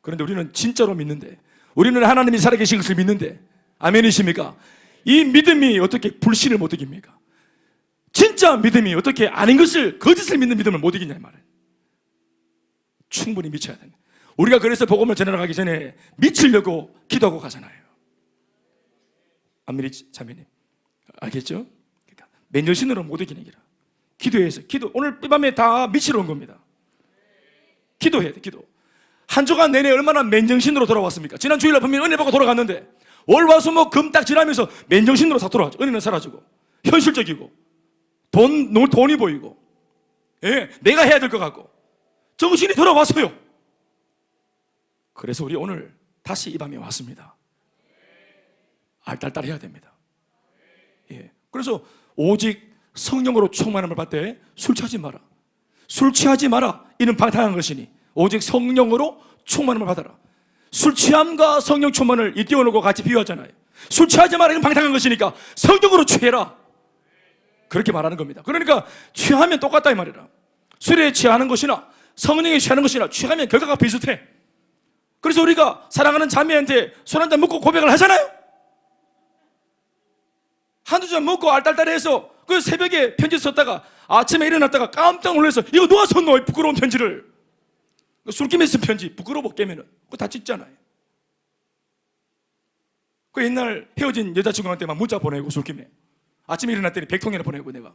그런데 우리는 진짜로 믿는데, 우리는 하나님이 살아계신 것을 믿는데, 아멘이십니까? 이 믿음이 어떻게 불신을 못 이깁니까? 진짜 믿음이 어떻게 아닌 것을, 거짓을 믿는 믿음을 못 이기냐 이 말이에요. 충분히 미쳐야 됩니다. 우리가 그래서 복음을 전해나가기 전에 미치려고 기도하고 가잖아요. 안미리 자매님 알겠죠? 그러니까 맨정신으로 못 이기는 기라. 기도해서, 오늘 밤에 다 미치러 온 겁니다. 기도해야 돼. 기도. 한 주간 내내 얼마나 맨정신으로 돌아왔습니까? 지난 주일날 분명히 은혜 받고 돌아갔는데 월화수목 금 딱 지나면서 맨정신으로 다 돌아왔죠. 은혜는 사라지고 현실적이고 돈이 보이고, 내가 해야 될 것 같고 정신이 돌아왔어요. 그래서 우리 오늘 다시 이 밤에 왔습니다. 알딸딸 해야 됩니다. 그래서 오직 성령으로 충만함을 받되 술 취하지 마라. 술 취하지 마라. 이는 방탕한 것이니 오직 성령으로 충만함을 받아라. 술 취함과 성령 충만을 이 띄워놓고 같이 비유하잖아요. 술 취하지 마라. 이건 방탕한 것이니까 성령으로 취해라. 그렇게 말하는 겁니다. 그러니까 취하면 똑같다 이 말이라. 술에 취하는 것이나 성령에 취하는 것이나 취하면 결과가 비슷해. 그래서 우리가 사랑하는 자매한테 손 한 잔 먹고 고백을 하잖아요. 한두 잔 먹고 알딸딸해서 그 새벽에 편지 썼다가 아침에 일어났다가 깜짝 놀라서 이거 누가 썼노? 부끄러운 편지를. 술김에 쓴 편지 부끄러워 깨면은 그거 다 찍잖아요. 그 옛날 헤어진 여자친구한테 막 문자 보내고 술김에 아침에 일어났더니 100통이나 보내고 내가.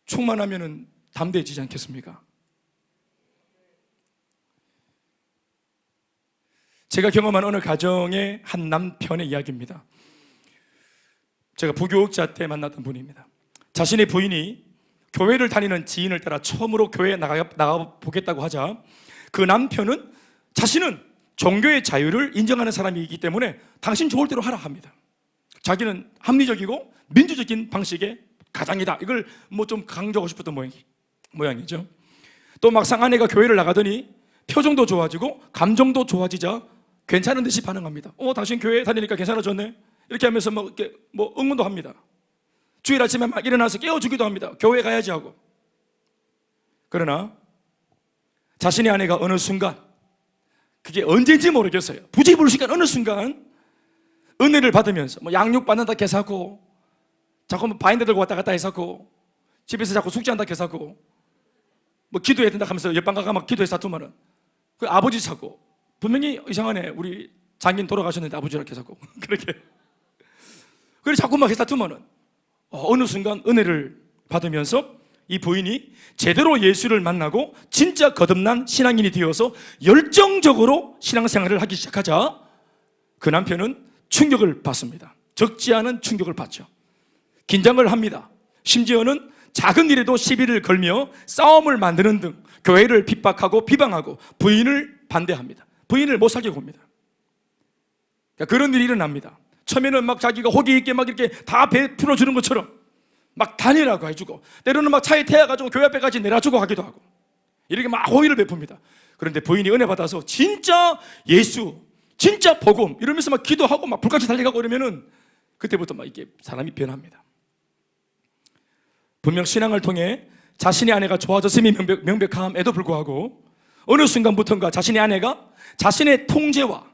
충만하면은 담대해지지 않겠습니까? 제가 경험한 어느 가정의 한 남편의 이야기입니다. 제가 부교육자 때 만났던 분입니다. 자신의 부인이 교회를 다니는 지인을 따라 처음으로 교회에 나가 보겠다고 하자 그 남편은 자신은 종교의 자유를 인정하는 사람이기 때문에 당신 좋을 대로 하라 합니다. 자기는 합리적이고 민주적인 방식의 가장이다. 이걸 뭐 좀 강조하고 싶었던 모양이죠. 또 막상 아내가 교회를 나가더니 표정도 좋아지고 감정도 좋아지자 괜찮은 듯이 반응합니다. 당신 교회 다니니까 괜찮아졌네. 이렇게 하면서 이렇게 응원도 합니다. 주일 아침에 막 일어나서 깨워주기도 합니다. 교회 가야지 하고. 그러나 자신의 아내가 어느 순간, 그게 언제인지 모르겠어요. 부지불식한 어느 순간 은혜를 받으면서 양육 받는다 개사고, 자꾸 바인드 들고 왔다 갔다 해서고, 집에서 자꾸 숙제한다 개사고, 기도해야 된다 하면서 옆방 가가 막 기도해 사투면은 그 아버지 찾고, 분명히 이상하네. 우리 장인 돌아가셨는데 아버지라 개사고 그렇게. 그래 자꾸 막 해사투면은 어느 순간 은혜를 받으면서 이 부인이 제대로 예수를 만나고 진짜 거듭난 신앙인이 되어서 열정적으로 신앙생활을 하기 시작하자 그 남편은 충격을 받습니다. 적지 않은 충격을 받죠. 긴장을 합니다. 심지어는 작은 일에도 시비를 걸며 싸움을 만드는 등 교회를 핍박하고 비방하고 부인을 반대합니다. 부인을 못 살게 굽니다. 그러니까 그런 일이 일어납니다. 처음에는 막 자기가 호기 있게 막 이렇게 다 베풀어 주는 것처럼 막 다니라고 해주고, 때로는 막 차에 태워가지고 교회 앞에까지 내려주고 하기도 하고, 이렇게 막 호의를 베풉니다. 그런데 부인이 은혜 받아서 진짜 예수, 진짜 복음 이러면서 막 기도하고 막 불같이 달려가고 이러면은 그때부터 막 이게 사람이 변합니다. 분명 신앙을 통해 자신의 아내가 좋아졌음이 명백함에도 불구하고 어느 순간부터인가 자신의 아내가 자신의 통제와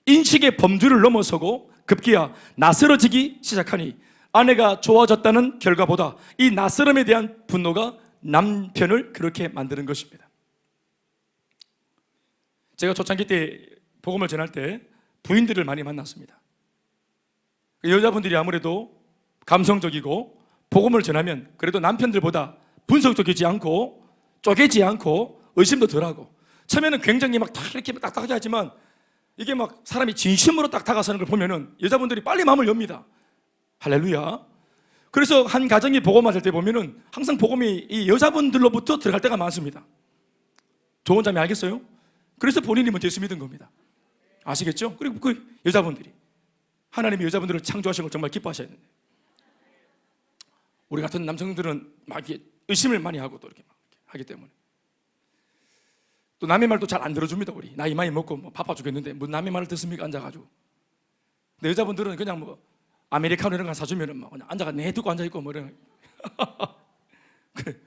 인식의 범주를 넘어서고 급기야 낯설어지기 시작하니 아내가 좋아졌다는 결과보다 이 낯설음에 대한 분노가 남편을 그렇게 만드는 것입니다. 제가 초창기 때 복음을 전할 때 부인들을 많이 만났습니다. 여자분들이 아무래도 감성적이고 복음을 전하면 그래도 남편들보다 분석적이지 않고 쪼개지 않고 의심도 덜하고, 처음에는 굉장히 막 이렇게 딱딱하게 하지만 이게 막 사람이 진심으로 딱 다가서는 걸 보면은 여자분들이 빨리 마음을 엽니다. 할렐루야. 그래서 한 가정이 복음 맞을 때 보면은 항상 복음이 이 여자분들로부터 들어갈 때가 많습니다. 좋은 자매 알겠어요? 그래서 본인이 먼저 예수 믿은 겁니다. 아시겠죠? 그리고 그 여자분들이 하나님이 여자분들을 창조하신 걸 정말 기뻐하셔야 되는데, 우리 같은 남성들은 막 이렇게 의심을 많이 하고 또 이렇게 막 하기 때문에 또 남의 말도 잘 안 들어줍니다. 우리 나이 많이 먹고 바빠 죽겠는데 뭐 남의 말을 듣습니까? 앉아가지고. 근데 여자분들은 그냥 아메리카노 이런 거 사주면은 막 그냥 앉아가 내 듣고 앉아있고 이런 그래.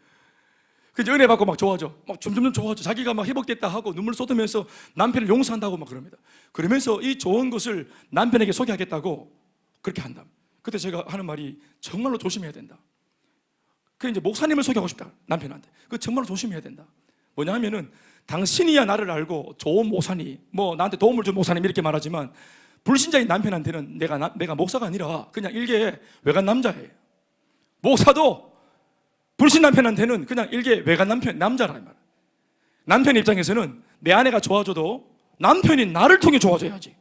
그래서 은혜 받고 막 좋아져. 막 점점 좋아져. 자기가 막 회복됐다 하고 눈물 쏟으면서 남편을 용서한다고 막 그럽니다. 그러면서 이 좋은 것을 남편에게 소개하겠다고 그렇게 한다. 그때 제가 하는 말이 정말로 조심해야 된다. 그 이제 목사님을 소개하고 싶다. 남편한테. 그 정말로 조심해야 된다. 뭐냐 하면은 당신이야 나를 알고 좋은 목사님, 나한테 도움을 준 목사님 이렇게 말하지만 불신자인 남편한테는 내가 목사가 아니라 그냥 일개 외간 남자예요. 목사도 불신 남편한테는 그냥 일개 외간 남자라 말. 남편 입장에서는 내 아내가 좋아져도 남편이 나를 통해 좋아져야지.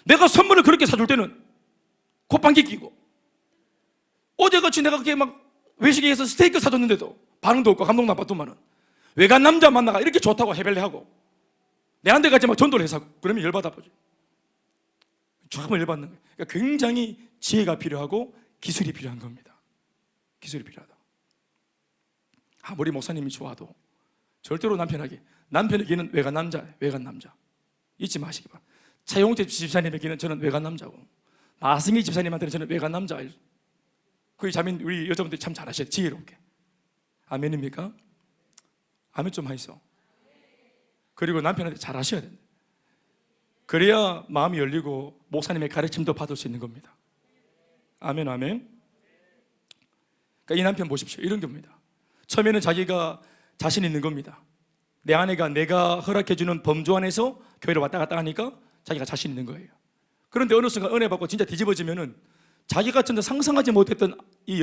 내가 선물을 그렇게 사줄 때는 콧방귀 끼고, 어제같이 내가 그렇게 막 외식에서 스테이크 사줬는데도 반응도 없고 감동 나빴더만은 외간 남자 만나가 이렇게 좋다고 해벨레하고 내한테 가지 막 전도를 해서 그러면 열받아 보지. 조금은 열받는 거예요. 그러니까 굉장히 지혜가 필요하고 기술이 필요한 겁니다. 기술이 필요하다. 아무리 목사님이 좋아도 절대로 남편에게는 외간 남자 잊지 마시기 바랍니다. 차용재 집사님에게는 저는 외간 남자고, 마승희 집사님한테는 저는 외간 남자예요. 그 자매 우리 여자분들이 참 잘하셔요. 지혜롭게. 아멘입니까? 아멘 좀 하이소. 그리고 남편한테 잘 하셔야 된다. 그래야 마음이 열리고 목사님의 가르침도 받을 수 있는 겁니다. 아멘, 아멘. 그러니까 이 남편 보십시오. 이런 겁니다. 처음에는 자기가 자신 있는 겁니다. 내 아내가 내가 허락해주는 범주 안에서 교회를 왔다 갔다 하니까 자기가 자신 있는 거예요. 그런데 어느 순간 은혜 받고 진짜 뒤집어지면은 자기가 진짜 상상하지 못했던 이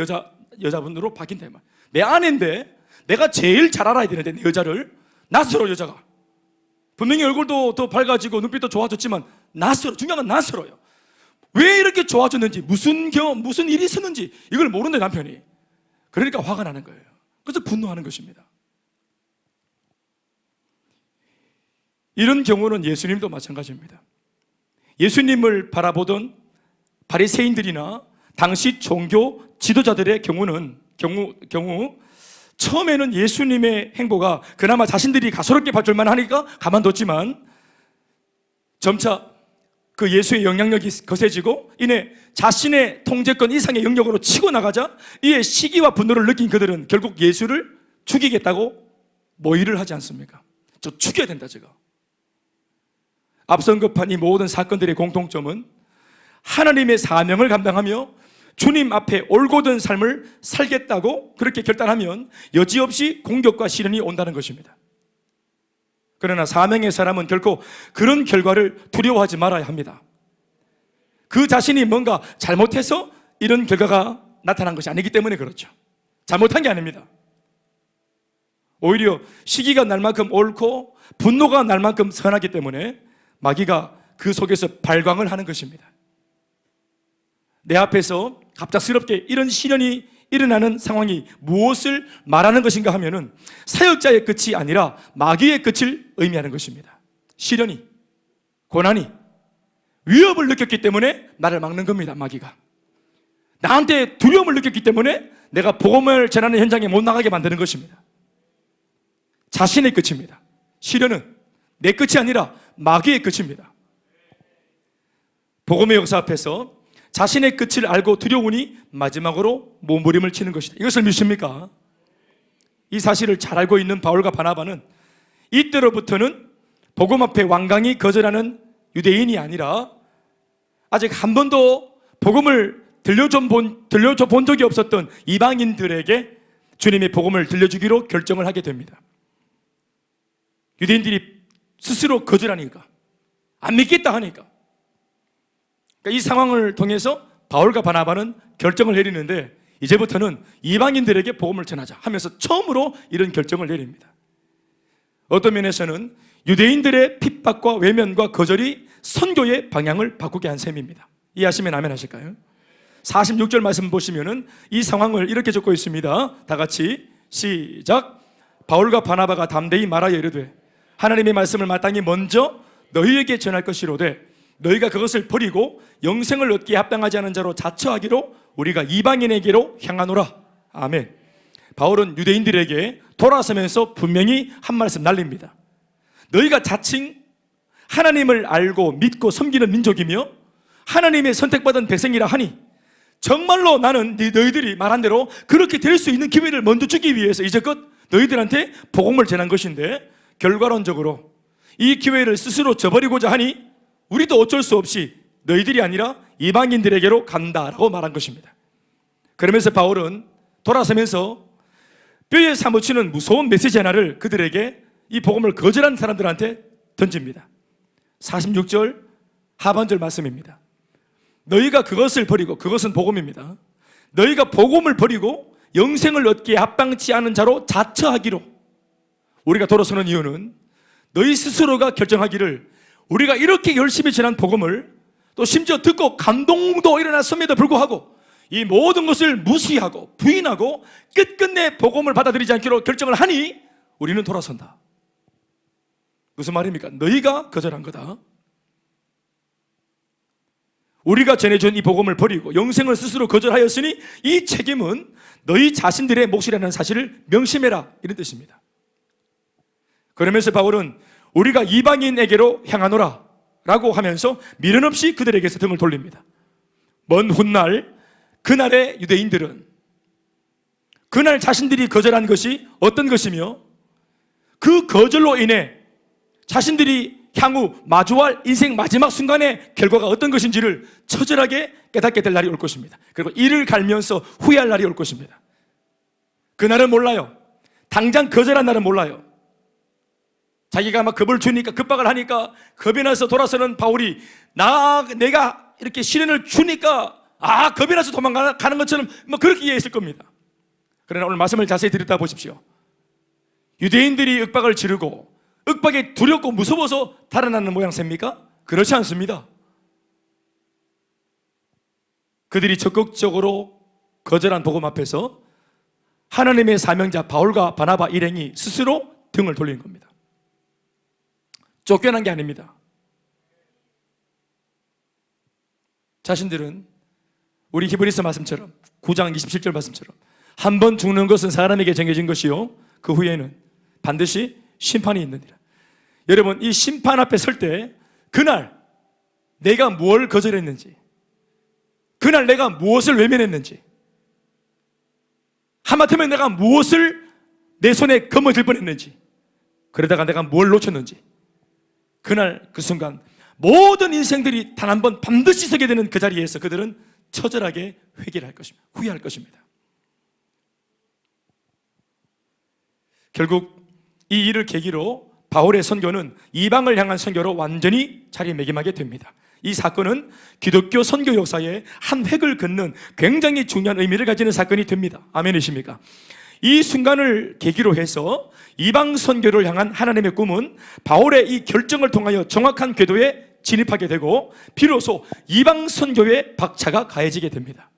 여자분으로 바뀐다. 내 아내인데 내가 제일 잘 알아야 되는데 내 여자를 낯설어. 여자가 분명히 얼굴도 더 밝아지고 눈빛도 좋아졌지만 낯설어. 중요한 건 낯설어요. 왜 이렇게 좋아졌는지, 무슨 일이 있었는지 이걸 모르는데 남편이. 그러니까 화가 나는 거예요. 그래서 분노하는 것입니다. 이런 경우는 예수님도 마찬가지입니다. 예수님을 바라보던 바리새인들이나 당시 종교 지도자들의 경우 처음에는 예수님의 행보가 그나마 자신들이 가소롭게 봐줄만 하니까 가만뒀지만 점차 그 예수의 영향력이 거세지고 이내 자신의 통제권 이상의 영역으로 치고 나가자 이에 시기와 분노를 느낀 그들은 결국 예수를 죽이겠다고 모의를 하지 않습니까? 저 죽여야 된다 제가. 앞서 언급한 이 모든 사건들의 공통점은 하나님의 사명을 감당하며 주님 앞에 올곧은 삶을 살겠다고 그렇게 결단하면 여지없이 공격과 시련이 온다는 것입니다. 그러나 사명의 사람은 결코 그런 결과를 두려워하지 말아야 합니다. 그 자신이 뭔가 잘못해서 이런 결과가 나타난 것이 아니기 때문에 그렇죠. 잘못한 게 아닙니다. 오히려 시기가 날 만큼 옳고 분노가 날 만큼 선하기 때문에 마귀가 그 속에서 발광을 하는 것입니다. 내 앞에서 갑작스럽게 이런 시련이 일어나는 상황이 무엇을 말하는 것인가 하면은 사역자의 끝이 아니라 마귀의 끝을 의미하는 것입니다. 시련이, 고난이, 위협을 느꼈기 때문에 나를 막는 겁니다. 마귀가 나한테 두려움을 느꼈기 때문에 내가 복음을 전하는 현장에 못 나가게 만드는 것입니다. 자신의 끝입니다. 시련은 내 끝이 아니라 마귀의 끝입니다. 복음의 역사 앞에서 자신의 끝을 알고 두려우니 마지막으로 몸부림을 치는 것이다. 이것을 믿습니까? 이 사실을 잘 알고 있는 바울과 바나바는 이때로부터는 복음 앞에 완강히 거절하는 유대인이 아니라 아직 한 번도 복음을 들려줘 본 적이 없었던 이방인들에게 주님의 복음을 들려주기로 결정을 하게 됩니다. 유대인들이 스스로 거절하니까, 안 믿겠다 하니까. 이 상황을 통해서 바울과 바나바는 결정을 내리는데 이제부터는 이방인들에게 복음을 전하자 하면서 처음으로 이런 결정을 내립니다. 어떤 면에서는 유대인들의 핍박과 외면과 거절이 선교의 방향을 바꾸게 한 셈입니다. 이해하시면 아멘 하실까요? 46절 말씀 보시면은 이 상황을 이렇게 적고 있습니다. 다 같이 시작. 바울과 바나바가 담대히 말하여 이르되 하나님의 말씀을 마땅히 먼저 너희에게 전할 것이로되 너희가 그것을 버리고 영생을 얻기에 합당하지 않은 자로 자처하기로 우리가 이방인에게로 향하노라. 아멘. 바울은 유대인들에게 돌아서면서 분명히 한 말씀 날립니다. 너희가 자칭 하나님을 알고 믿고 섬기는 민족이며 하나님의 선택받은 백성이라 하니 정말로 나는 너희들이 말한 대로 그렇게 될 수 있는 기회를 먼저 주기 위해서 이제껏 너희들한테 복음을 전한 것인데 결과론적으로 이 기회를 스스로 저버리고자 하니 우리도 어쩔 수 없이 너희들이 아니라 이방인들에게로 간다라고 말한 것입니다. 그러면서 바울은 돌아서면서 뼈에 사무치는 무서운 메시지 하나를 그들에게 이 복음을 거절한 사람들한테 던집니다. 46절 하반절 말씀입니다. 너희가 그것을 버리고, 그것은 복음입니다. 너희가 복음을 버리고 영생을 얻기에 합당치 않은 자로 자처하기로. 우리가 돌아서는 이유는 너희 스스로가 결정하기를 우리가 이렇게 열심히 전한 복음을 또 심지어 듣고 감동도 일어났음에도 불구하고 이 모든 것을 무시하고 부인하고 끝끝내 복음을 받아들이지 않기로 결정을 하니 우리는 돌아선다. 무슨 말입니까? 너희가 거절한 거다. 우리가 전해준 이 복음을 버리고 영생을 스스로 거절하였으니 이 책임은 너희 자신들의 몫이라는 사실을 명심해라, 이런 뜻입니다. 그러면서 바울은 우리가 이방인에게로 향하노라 라고 하면서 미련 없이 그들에게서 등을 돌립니다. 먼 훗날 그날의 유대인들은 그날 자신들이 거절한 것이 어떤 것이며 그 거절로 인해 자신들이 향후 마주할 인생 마지막 순간의 결과가 어떤 것인지를 처절하게 깨닫게 될 날이 올 것입니다. 그리고 이를 갈면서 후회할 날이 올 것입니다. 그날은 몰라요. 당장 거절한 날은 몰라요. 자기가 막 겁을 주니까, 급박을 하니까 겁이 나서 돌아서는 바울이 내가 이렇게 시련을 주니까 겁이 나서 도망가는 것처럼 뭐 그렇게 이해했을 겁니다. 그러나 오늘 말씀을 자세히 들여다 보십시오. 유대인들이 윽박을 지르고 윽박에 두렵고 무서워서 달아나는 모양새입니까? 그렇지 않습니다. 그들이 적극적으로 거절한 복음 앞에서 하나님의 사명자 바울과 바나바 일행이 스스로 등을 돌린 겁니다. 쫓겨난 게 아닙니다. 자신들은 우리 히브리서 말씀처럼 9장 27절 말씀처럼 한 번 죽는 것은 사람에게 정해진 것이요 그 후에는 반드시 심판이 있느니라. 여러분, 이 심판 앞에 설 때 그날 내가 뭘 거절했는지, 그날 내가 무엇을 외면했는지, 하마터면 내가 무엇을 내 손에 거머쥘 뻔했는지, 그러다가 내가 뭘 놓쳤는지, 그날 그 순간 모든 인생들이 단 한 번 반드시 서게 되는 그 자리에서 그들은 처절하게 회개를 할 것입니다. 후회할 것입니다. 결국 이 일을 계기로 바울의 선교는 이방을 향한 선교로 완전히 자리매김하게 됩니다. 이 사건은 기독교 선교 역사에 한 획을 긋는 굉장히 중요한 의미를 가지는 사건이 됩니다. 아멘이십니까? 이 순간을 계기로 해서 이방 선교를 향한 하나님의 꿈은 바울의 이 결정을 통하여 정확한 궤도에 진입하게 되고 비로소 이방 선교의 박차가 가해지게 됩니다.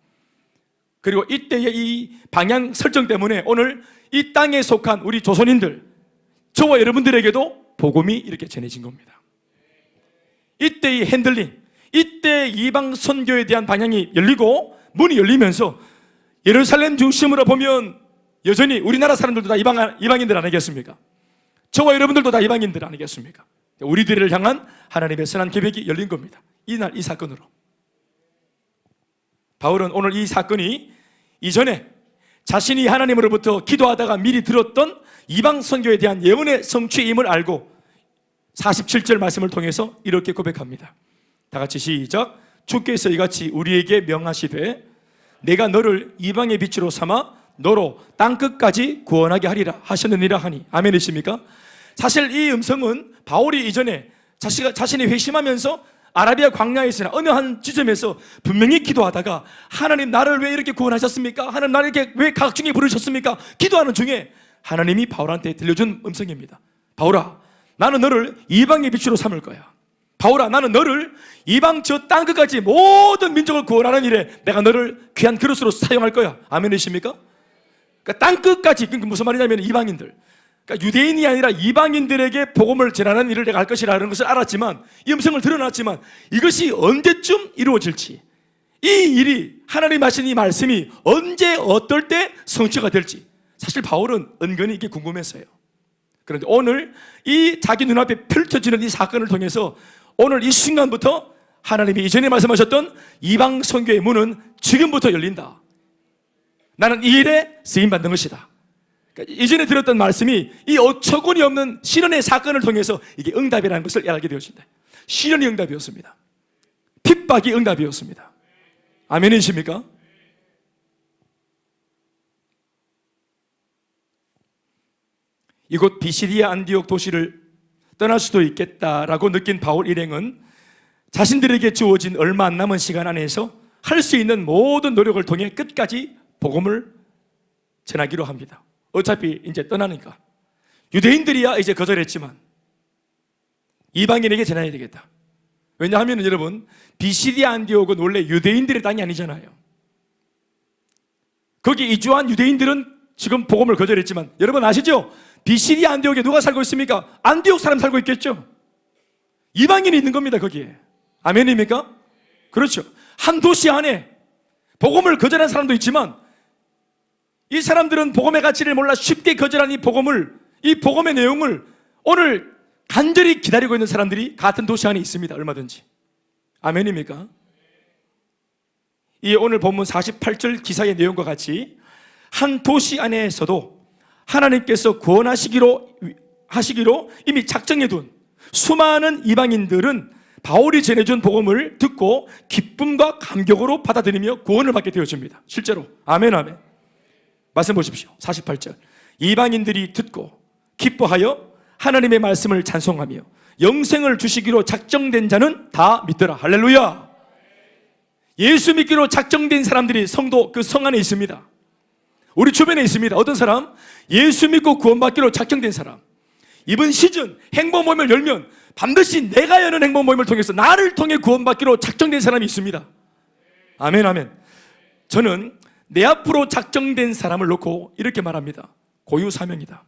그리고 이때의 이 방향 설정 때문에 오늘 이 땅에 속한 우리 조선인들, 저와 여러분들에게도 복음이 이렇게 전해진 겁니다. 이때의 핸들링, 이때 이방 선교에 대한 방향이 열리고 문이 열리면서 예루살렘 중심으로 보면 여전히 우리나라 사람들도 다 이방인들 아니겠습니까? 저와 여러분들도 다 이방인들 아니겠습니까? 우리들을 향한 하나님의 선한 계획이 열린 겁니다. 이날 이 사건으로. 바울은 오늘 이 사건이 이전에 자신이 하나님으로부터 기도하다가 미리 들었던 이방 선교에 대한 예언의 성취임을 알고 47절 말씀을 통해서 이렇게 고백합니다. 다 같이 시작. 주께서 이같이 우리에게 명하시되 내가 너를 이방의 빛으로 삼아 너로 땅끝까지 구원하게 하리라 하셨느니라 하니. 아멘이십니까? 사실 이 음성은 바울이 이전에 자신이 회심하면서 아라비아 광야에서나 어느 한 지점에서 분명히 기도하다가 하나님 나를 왜 이렇게 구원하셨습니까? 하나님 나를 이렇게 왜 각중에 부르셨습니까? 기도하는 중에 하나님이 바울한테 들려준 음성입니다. 바울아, 나는 너를 이방의 빛으로 삼을 거야. 바울아, 나는 너를 이방 저 땅끝까지 모든 민족을 구원하는 일에 내가 너를 귀한 그릇으로 사용할 거야. 아멘이십니까? 그러니까 땅끝까지, 그러니까 무슨 말이냐면 이방인들, 그러니까 유대인이 아니라 이방인들에게 복음을 전하는 일을 내가 할 것이라는 것을 알았지만, 이 음성을 드러났지만 이것이 언제쯤 이루어질지, 이 일이 하나님 하신 이 말씀이 언제 어떨 때 성취가 될지 사실 바울은 은근히 이게 궁금했어요. 그런데 오늘 이 자기 눈앞에 펼쳐지는 이 사건을 통해서 오늘 이 순간부터 하나님이 이전에 말씀하셨던 이방 선교의 문은 지금부터 열린다. 나는 이 일에 쓰임받는 것이다. 그러니까 이전에 들었던 말씀이 이 어처구니 없는 시련의 사건을 통해서 이게 응답이라는 것을 알게 되었습니다. 시련이 응답이었습니다. 핍박이 응답이었습니다. 아멘이십니까? 이곳 비시디아 안디옥 도시를 떠날 수도 있겠다라고 느낀 바울 일행은 자신들에게 주어진 얼마 안 남은 시간 안에서 할 수 있는 모든 노력을 통해 끝까지 복음을 전하기로 합니다. 어차피 이제 떠나니까. 유대인들이야 이제 거절했지만 이방인에게 전해야 되겠다. 왜냐하면 여러분, 비시디아 안디옥은 원래 유대인들의 땅이 아니잖아요. 거기 이주한 유대인들은 지금 복음을 거절했지만 여러분 아시죠? 비시디아 안디옥에 누가 살고 있습니까? 안디옥 사람 살고 있겠죠? 이방인이 있는 겁니다, 거기에. 아멘입니까? 그렇죠. 한 도시 안에 복음을 거절한 사람도 있지만 이 사람들은 복음의 가치를 몰라 쉽게 거절한 이 복음의 내용을 오늘 간절히 기다리고 있는 사람들이 같은 도시 안에 있습니다. 얼마든지. 아멘입니까? 이 오늘 본문 48절 기사의 내용과 같이 한 도시 안에서도 하나님께서 구원하시기로 하시기로 이미 작정해둔 수많은 이방인들은 바울이 전해준 복음을 듣고 기쁨과 감격으로 받아들이며 구원을 받게 되어집니다. 실제로. 아멘, 아멘. 말씀 보십시오. 48절. 이방인들이 듣고 기뻐하여 하나님의 말씀을 찬송하며 영생을 주시기로 작정된 자는 다 믿더라. 할렐루야. 예수 믿기로 작정된 사람들이 성도 그 성 안에 있습니다. 우리 주변에 있습니다. 어떤 사람? 예수 믿고 구원받기로 작정된 사람. 이번 시즌 행복 모임을 열면 반드시 내가 여는 행복 모임을 통해서 나를 통해 구원받기로 작정된 사람이 있습니다. 아멘, 아멘. 저는 내 앞으로 작정된 사람을 놓고 이렇게 말합니다. 고유 사명이다.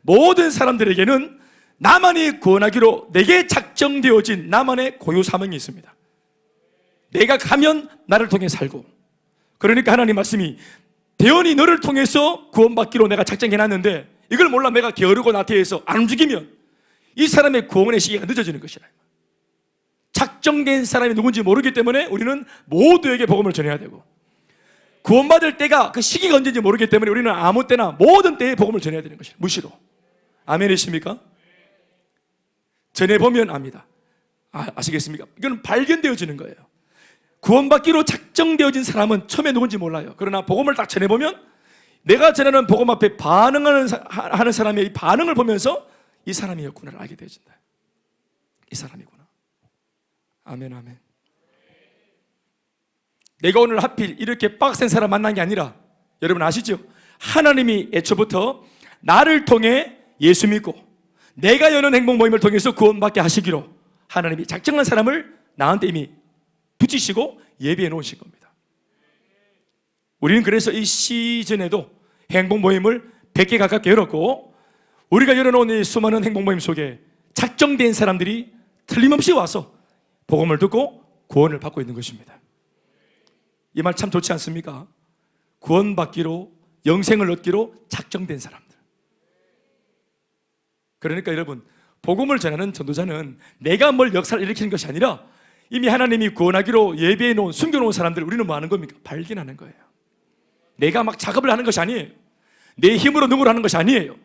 모든 사람들에게는 나만이 구원하기로 내게 작정되어진 나만의 고유 사명이 있습니다. 내가 가면 나를 통해 살고, 그러니까 하나님 말씀이 대원이 너를 통해서 구원받기로 내가 작정해놨는데 이걸 몰라 내가 게으르고 나태해서 안 움직이면 이 사람의 구원의 시기가 늦어지는 것이라. 작정된 사람이 누군지 모르기 때문에 우리는 모두에게 복음을 전해야 되고, 구원받을 때가 그 시기가 언제인지 모르기 때문에 우리는 아무 때나 모든 때에 복음을 전해야 되는 것이에요. 무시로. 아멘이십니까? 전해보면 압니다. 아시겠습니까? 이건 발견되어지는 거예요. 구원받기로 작정되어진 사람은 처음에 누군지 몰라요. 그러나 복음을 딱 전해보면 내가 전하는 복음 앞에 반응하는 사람의 이 반응을 보면서 이 사람이었구나를 알게 되어진다. 이 사람이구나. 아멘, 아멘. 내가 오늘 하필 이렇게 빡센 사람 만난 게 아니라, 여러분 아시죠? 하나님이 애초부터 나를 통해 예수 믿고 내가 여는 행복 모임을 통해서 구원받게 하시기로 하나님이 작정한 사람을 나한테 이미 붙이시고 예비해 놓으신 겁니다. 우리는 그래서 이 시즌에도 행복 모임을 100개 가깝게 열었고, 우리가 열어놓은 이 수많은 행복 모임 속에 작정된 사람들이 틀림없이 와서 복음을 듣고 구원을 받고 있는 것입니다. 이 말 참 좋지 않습니까? 구원받기로, 영생을 얻기로 작정된 사람들. 그러니까 여러분, 복음을 전하는 전도자는 내가 뭘 역사를 일으키는 것이 아니라 이미 하나님이 구원하기로 예비해 놓은, 숨겨놓은 사람들 우리는 뭐 하는 겁니까? 발견하는 거예요. 내가 막 작업을 하는 것이 아니에요. 내 힘으로 누구를 하는 것이 아니에요.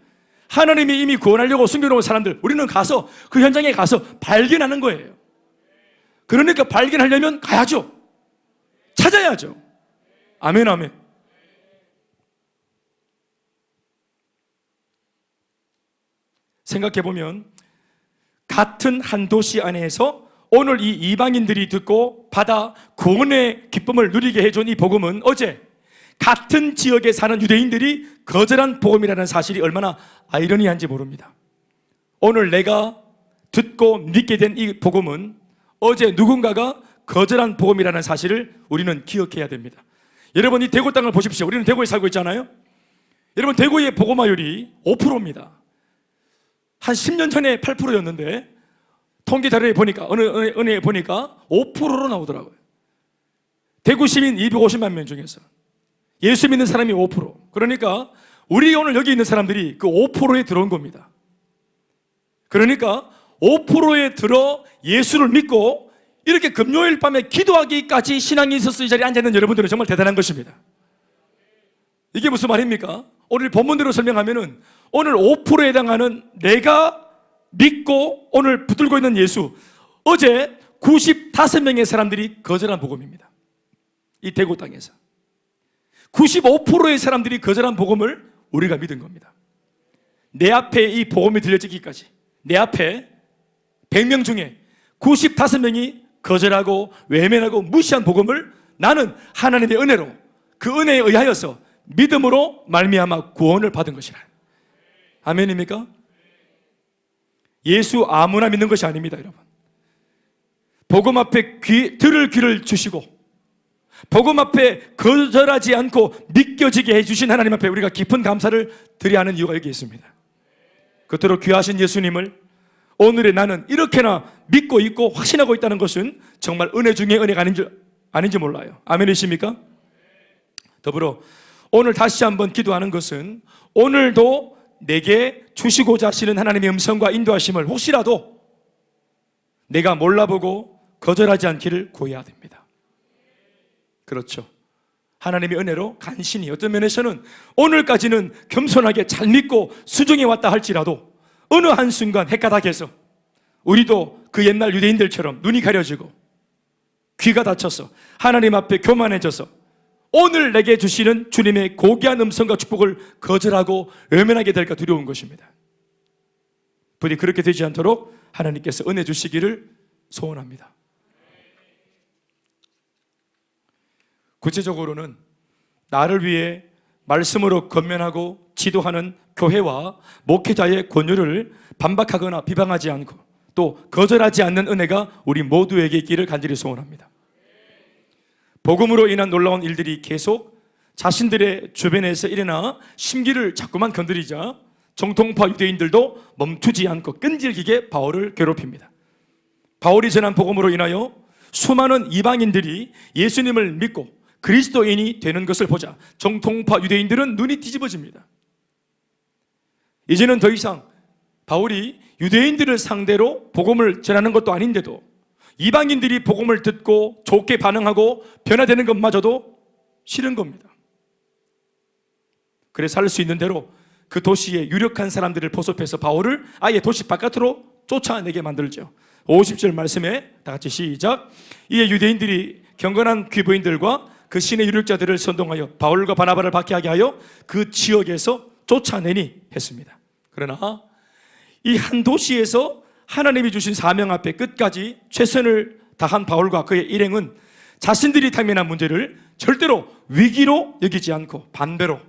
하나님이 이미 구원하려고 숨겨놓은 사람들 우리는 가서 그 현장에 가서 발견하는 거예요. 그러니까 발견하려면 가야죠. 찾아야죠. 아멘, 아멘. 생각해보면 같은 한 도시 안에서 오늘 이 이방인들이 듣고 받아 구원의 기쁨을 누리게 해준 이 복음은 어제 같은 지역에 사는 유대인들이 거절한 복음이라는 사실이 얼마나 아이러니한지 모릅니다. 오늘 내가 듣고 믿게 된 이 복음은 어제 누군가가 거절한 복음이라는 사실을 우리는 기억해야 됩니다. 여러분, 이 대구 땅을 보십시오. 우리는 대구에 살고 있잖아요. 여러분, 대구의 복음화율이 5%입니다. 한 10년 전에 8%였는데 통계 자료에 보니까, 어느 은혜에 보니까 5%로 나오더라고요. 대구 시민 250만 명 중에서 예수 믿는 사람이 5%. 그러니까 우리 오늘 여기 있는 사람들이 그 5%에 들어온 겁니다. 그러니까 5%에 들어 예수를 믿고 이렇게 금요일 밤에 기도하기까지 신앙이 있어서 이 자리에 앉아있는 여러분들은 정말 대단한 것입니다. 이게 무슨 말입니까? 오늘 본문대로 설명하면은 오늘 5%에 해당하는 내가 믿고 오늘 붙들고 있는 예수, 어제 95명의 사람들이 거절한 복음입니다. 이 대구 땅에서 95%의 사람들이 거절한 복음을 우리가 믿은 겁니다. 내 앞에 이 복음이 들려지기까지 내 앞에 100명 중에 95명이 거절하고 외면하고 무시한 복음을 나는 하나님의 은혜로, 그 은혜에 의하여서 믿음으로 말미암아 구원을 받은 것이라. 아멘입니까? 예수 아무나 믿는 것이 아닙니다, 여러분. 복음 앞에 들을 귀를 주시고 복음 앞에 거절하지 않고 믿겨지게 해주신 하나님 앞에 우리가 깊은 감사를 드려야 하는 이유가 여기 있습니다. 그토록 귀하신 예수님을 오늘의 나는 이렇게나 믿고 있고 확신하고 있다는 것은 정말 은혜 중에 은혜가 아닌지 몰라요. 아멘이십니까? 더불어 오늘 다시 한번 기도하는 것은 오늘도 내게 주시고자 하시는 하나님의 음성과 인도하심을 혹시라도 내가 몰라보고 거절하지 않기를 구해야 됩니다. 그렇죠. 하나님의 은혜로 간신히, 어떤 면에서는 오늘까지는 겸손하게 잘 믿고 수정해 왔다 할지라도 어느 한순간 헷가닥해서 우리도 그 옛날 유대인들처럼 눈이 가려지고 귀가 닫혀서 하나님 앞에 교만해져서 오늘 내게 주시는 주님의 고귀한 음성과 축복을 거절하고 외면하게 될까 두려운 것입니다. 부디 그렇게 되지 않도록 하나님께서 은혜 주시기를 소원합니다. 구체적으로는 나를 위해 말씀으로 권면하고 지도하는 교회와 목회자의 권유를 반박하거나 비방하지 않고 또 거절하지 않는 은혜가 우리 모두에게 있기를 간절히 소원합니다. 복음으로 인한 놀라운 일들이 계속 자신들의 주변에서 일어나 심기를 자꾸만 건드리자 정통파 유대인들도 멈추지 않고 끈질기게 바울을 괴롭힙니다. 바울이 전한 복음으로 인하여 수많은 이방인들이 예수님을 믿고 그리스도인이 되는 것을 보자 정통파 유대인들은 눈이 뒤집어집니다. 이제는 더 이상 바울이 유대인들을 상대로 복음을 전하는 것도 아닌데도 이방인들이 복음을 듣고 좋게 반응하고 변화되는 것마저도 싫은 겁니다. 그래서 할 수 있는 대로 그 도시의 유력한 사람들을 포섭해서 바울을 아예 도시 바깥으로 쫓아내게 만들죠. 50절 말씀에 다 같이 시작. 이에 유대인들이 경건한 귀부인들과 그 신의 유력자들을 선동하여 바울과 바나바를 박해하게 하여 그 지역에서 쫓아내니 했습니다. 그러나 이 한 도시에서 하나님이 주신 사명 앞에 끝까지 최선을 다한 바울과 그의 일행은 자신들이 당면한 문제를 절대로 위기로 여기지 않고 반대로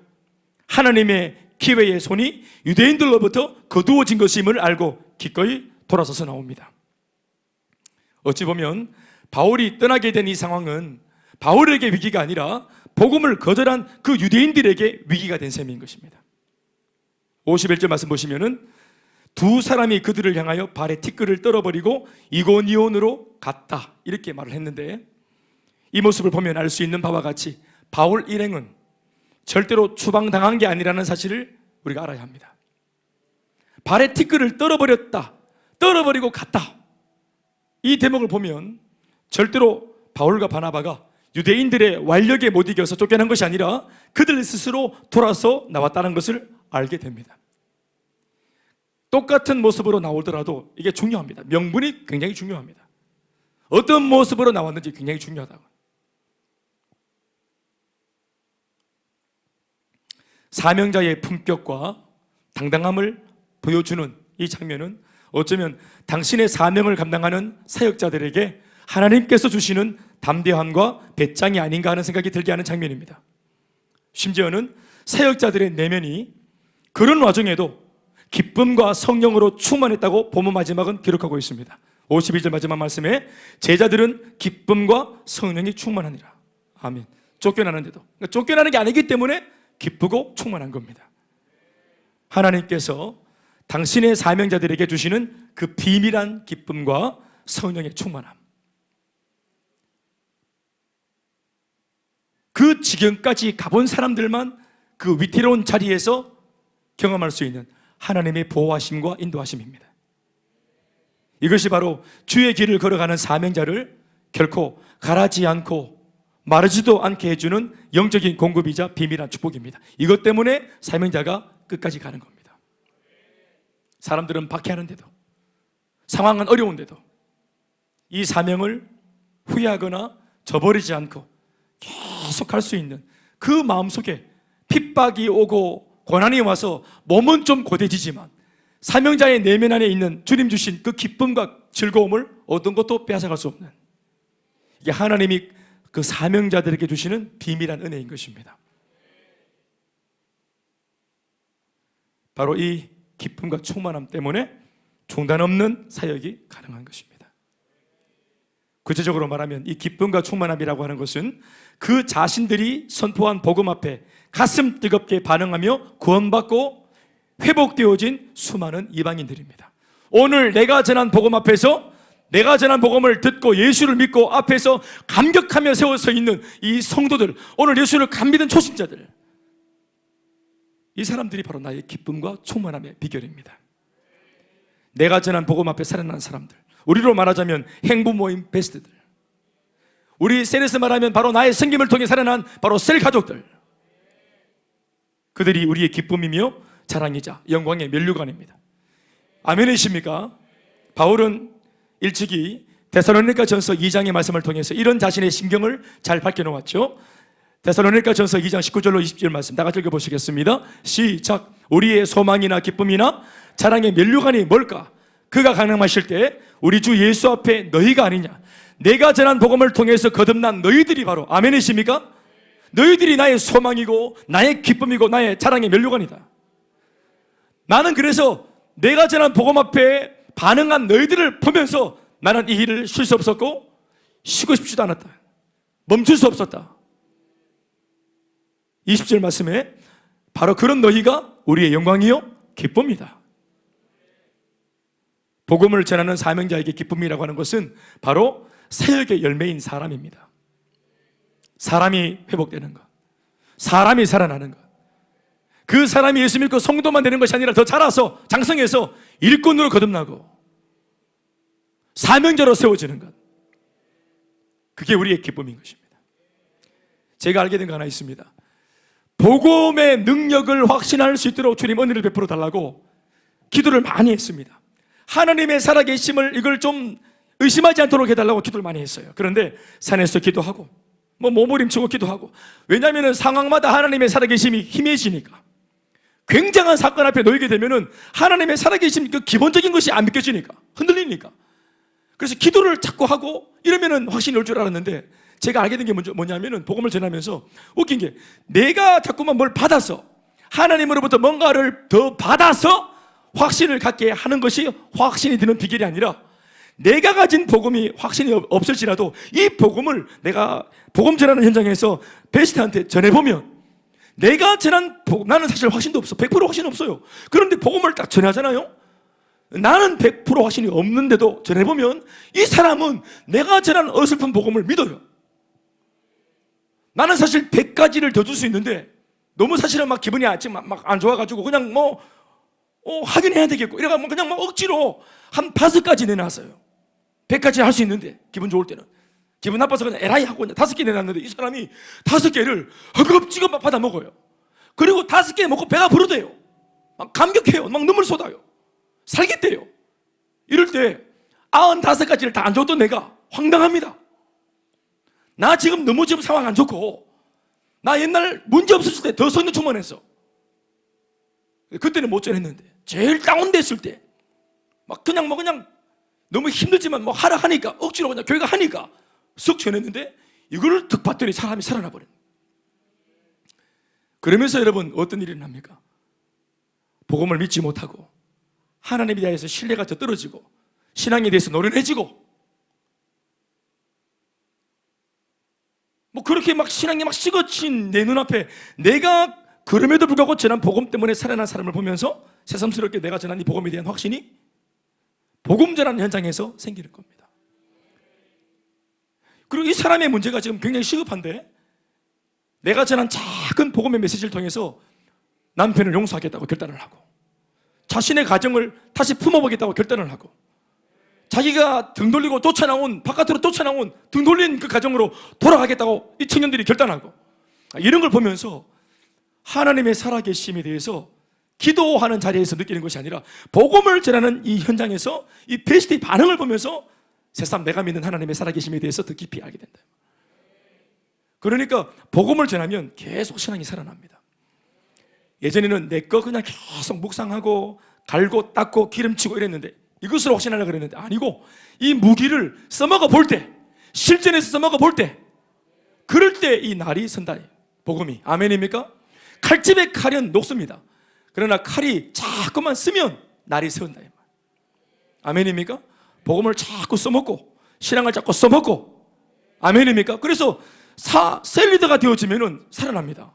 하나님의 기회의 손이 유대인들로부터 거두어진 것임을 알고 기꺼이 돌아서서 나옵니다. 어찌 보면 바울이 떠나게 된 이 상황은 바울에게 위기가 아니라 복음을 거절한 그 유대인들에게 위기가 된 셈인 것입니다. 51절 말씀 보시면은 두 사람이 그들을 향하여 발에 티끌을 떨어버리고 이고니온으로 갔다 이렇게 말을 했는데 이 모습을 보면 알 수 있는 바와 같이 바울 일행은 절대로 추방당한 게 아니라는 사실을 우리가 알아야 합니다. 발에 티끌을 떨어버렸다, 떨어버리고 갔다. 이 대목을 보면 절대로 바울과 바나바가 유대인들의 완력에 못 이겨서 쫓겨난 것이 아니라 그들 스스로 돌아서 나왔다는 것을 알게 됩니다. 똑같은 모습으로 나오더라도 이게 중요합니다. 명분이 굉장히 중요합니다. 어떤 모습으로 나왔는지 굉장히 중요하다고. 사명자의 품격과 당당함을 보여주는 이 장면은 어쩌면 당신의 사명을 감당하는 사역자들에게 하나님께서 주시는 담대함과 배짱이 아닌가 하는 생각이 들게 하는 장면입니다. 심지어는 사역자들의 내면이 그런 와중에도 기쁨과 성령으로 충만했다고 본문 마지막은 기록하고 있습니다. 52절 마지막 말씀에 제자들은 기쁨과 성령이 충만하니라. 아멘. 쫓겨나는데도, 그러니까 쫓겨나는 게 아니기 때문에 기쁘고 충만한 겁니다. 하나님께서 당신의 사명자들에게 주시는 그 비밀한 기쁨과 성령의 충만함, 그 지경까지 가본 사람들만 그 위태로운 자리에서 경험할 수 있는 하나님의 보호하심과 인도하심입니다. 이것이 바로 주의 길을 걸어가는 사명자를 결코 가라지 않고 마르지도 않게 해주는 영적인 공급이자 비밀한 축복입니다. 이것 때문에 사명자가 끝까지 가는 겁니다. 사람들은 박해하는데도, 상황은 어려운데도 이 사명을 후회하거나 저버리지 않고 계속 할 수 있는 그 마음속에 핍박이 오고 고난이 와서 몸은 좀 고대지지만 사명자의 내면 안에 있는 주님 주신 그 기쁨과 즐거움을 어떤 것도 빼앗아갈 수 없는, 이게 하나님이 그 사명자들에게 주시는 비밀한 은혜인 것입니다. 바로 이 기쁨과 충만함 때문에 중단 없는 사역이 가능한 것입니다. 구체적으로 말하면 이 기쁨과 충만함이라고 하는 것은 그 자신들이 선포한 복음 앞에 가슴 뜨겁게 반응하며 구원받고 회복되어진 수많은 이방인들입니다. 오늘 내가 전한 복음 앞에서, 내가 전한 복음을 듣고 예수를 믿고 앞에서 감격하며 세워서 있는 이 성도들, 오늘 예수를 감 믿은 초신자들, 이 사람들이 바로 나의 기쁨과 충만함의 비결입니다. 내가 전한 복음 앞에 살아난 사람들, 우리로 말하자면 행부 모임 베스트들, 우리 셀에서 말하면 바로 나의 섬김을 통해 살아난 바로 셀 가족들, 그들이 우리의 기쁨이며 자랑이자 영광의 면류관입니다. 아멘이십니까? 바울은 일찍이 데살로니가전서 2장의 말씀을 통해서 이런 자신의 심경을 잘 밝혀놓았죠. 데살로니가전서 2장 19절로 20절 말씀 다 같이 읽어보시겠습니다. 시작. 우리의 소망이나 기쁨이나 자랑의 면류관이 뭘까? 그가 강림하실 때 우리 주 예수 앞에 너희가 아니냐. 내가 전한 복음을 통해서 거듭난 너희들이 바로 아멘이십니까? 너희들이 나의 소망이고 나의 기쁨이고 나의 자랑의 면류관이다. 나는 그래서 내가 전한 복음 앞에 반응한 너희들을 보면서 나는 이 일을 쉴 수 없었고 쉬고 싶지도 않았다. 멈출 수 없었다. 20절 말씀에 바로 그런 너희가 우리의 영광이요 기쁨이다. 복음을 전하는 사명자에게 기쁨이라고 하는 것은 바로 사역의 열매인 사람입니다. 사람이 회복되는 것, 사람이 살아나는 것, 그 사람이 예수 믿고 성도만 되는 것이 아니라 더 자라서 장성해서 일꾼으로 거듭나고 사명자로 세워지는 것, 그게 우리의 기쁨인 것입니다. 제가 알게 된 거 하나 있습니다. 복음의 능력을 확신할 수 있도록 주님 은혜를 베풀어 달라고 기도를 많이 했습니다. 하나님의 살아계심을 이걸 좀 의심하지 않도록 해달라고 기도를 많이 했어요. 그런데 산에서 기도하고 몸부림치고 기도하고, 왜냐하면 상황마다 하나님의 살아계심이 희미해지니까, 굉장한 사건 앞에 놓이게 되면은 하나님의 살아계심 그 기본적인 것이 안 믿겨지니까, 흔들리니까. 그래서 기도를 자꾸 하고 이러면은 확신이 올 줄 알았는데, 제가 알게 된 게 뭐냐면은 복음을 전하면서 웃긴 게, 내가 자꾸만 뭘 받아서 하나님으로부터 뭔가를 더 받아서 확신을 갖게 하는 것이 확신이 드는 비결이 아니라, 내가 가진 복음이 확신이 없을지라도 이 복음을 내가 복음 전하는 현장에서 베스트한테 전해보면, 내가 전한 복음, 나는 사실 확신도 없어. 100% 확신 없어요. 그런데 복음을 딱 전하잖아요. 나는 100% 확신이 없는데도 전해보면 이 사람은 내가 전한 어설픈 복음을 믿어요. 나는 사실 100가지를 더 줄 수 있는데 너무 사실은 막 기분이 막 안 좋아가지고 그냥 하긴 해야 되겠고 이래가 그냥 억지로 한 5가지 내놨어요. 100가지 할 수 있는데 기분 좋을 때는, 기분 나빠서 그냥 에라이 하고 그냥 5개 내놨는데 이 사람이 5개를 허겁지겁 막 받아 먹어요. 그리고 5개 먹고 배가 부르대요. 막 감격해요. 막 눈물 쏟아요. 살겠대요. 이럴 때 95가지를 다 안 줬던 내가 황당합니다. 나 지금 너무 지금 상황 안 좋고, 나 옛날 문제 없었을 때 더 성령 충만했어. 그때는 못 전했는데, 제일 다운됐을 때 막 그냥 너무 힘들지만 하라 하니까 억지로 그냥 교회가 하니까 쓱 전했는데, 이거를 득 봤더니 사람이 살아나 버린. 그러면서 여러분 어떤 일이 일어납니까? 복음을 믿지 못하고 하나님에 대해서 신뢰가 더 떨어지고 신앙에 대해서 노련해지고, 그렇게 막 신앙이 막 식어친 내 눈앞에 내가 그럼에도 불구하고 전한 복음 때문에 살아난 사람을 보면서 새삼스럽게 내가 전한 이 복음에 대한 확신이 복음 전하는 현장에서 생기는 겁니다. 그리고 이 사람의 문제가 지금 굉장히 시급한데, 내가 전한 작은 복음의 메시지를 통해서 남편을 용서하겠다고 결단을 하고, 자신의 가정을 다시 품어보겠다고 결단을 하고, 자기가 등 돌리고 바깥으로 쫓아나온 등 돌린 그 가정으로 돌아가겠다고 이 청년들이 결단하고, 이런 걸 보면서 하나님의 살아계심에 대해서 기도하는 자리에서 느끼는 것이 아니라 복음을 전하는 이 현장에서 이 베스트의 반응을 보면서 새삼 내가 믿는 하나님의 살아계심에 대해서 더 깊이 알게 된다. 그러니까 복음을 전하면 계속 신앙이 살아납니다. 예전에는 내 거 그냥 계속 묵상하고 갈고 닦고 기름치고 이랬는데, 이것으로 확신하려고 그랬는데 아니고, 이 무기를 써먹어 볼 때, 실전에서 써먹어 볼 때, 그럴 때 이 날이 선다. 복음이. 아멘입니까? 칼집의 칼은 녹습니다. 그러나 칼이 자꾸만 쓰면 날이 세운다. 아멘입니까? 복음을 자꾸 써먹고 신앙을 자꾸 써먹고, 아멘입니까? 그래서 셀리더가 되어지면 살아납니다.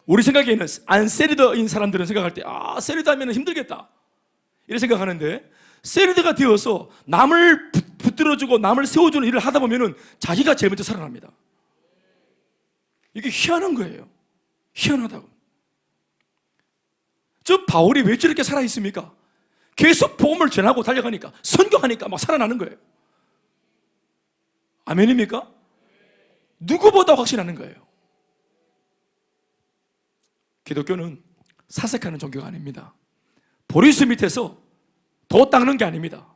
우리 생각에는 안 셀리더인 사람들은 생각할 때 셀리더 하면 힘들겠다 이렇게 생각하는데, 셀리더가 되어서 남을 붙들어주고 남을 세워주는 일을 하다 보면 자기가 제일 먼저 살아납니다. 이게 희한한 거예요. 희한하다고. 저 바울이 왜 저렇게 살아있습니까? 계속 복음을 전하고 달려가니까, 선교하니까 막 살아나는 거예요. 아멘입니까? 누구보다 확신하는 거예요. 기독교는 사색하는 종교가 아닙니다. 보리수 밑에서 도 닦는 게 아닙니다.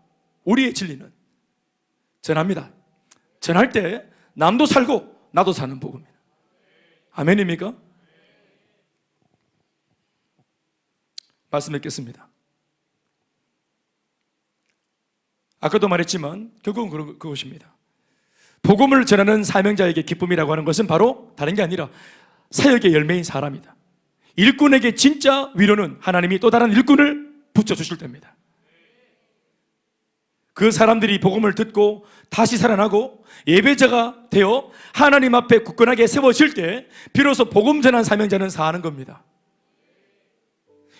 우리의 진리는 전합니다. 전할 때 남도 살고 나도 사는 복음입니다. 아멘입니까? 말씀 뵙겠습니다. 아까도 말했지만 결국은 그것입니다. 복음을 전하는 사명자에게 기쁨이라고 하는 것은 바로 다른 게 아니라 사역의 열매인 사람이다. 일꾼에게 진짜 위로는 하나님이 또 다른 일꾼을 붙여주실 때입니다. 그 사람들이 복음을 듣고 다시 살아나고 예배자가 되어 하나님 앞에 굳건하게 세워질 때 비로소 복음 전한 사명자는 사는 겁니다.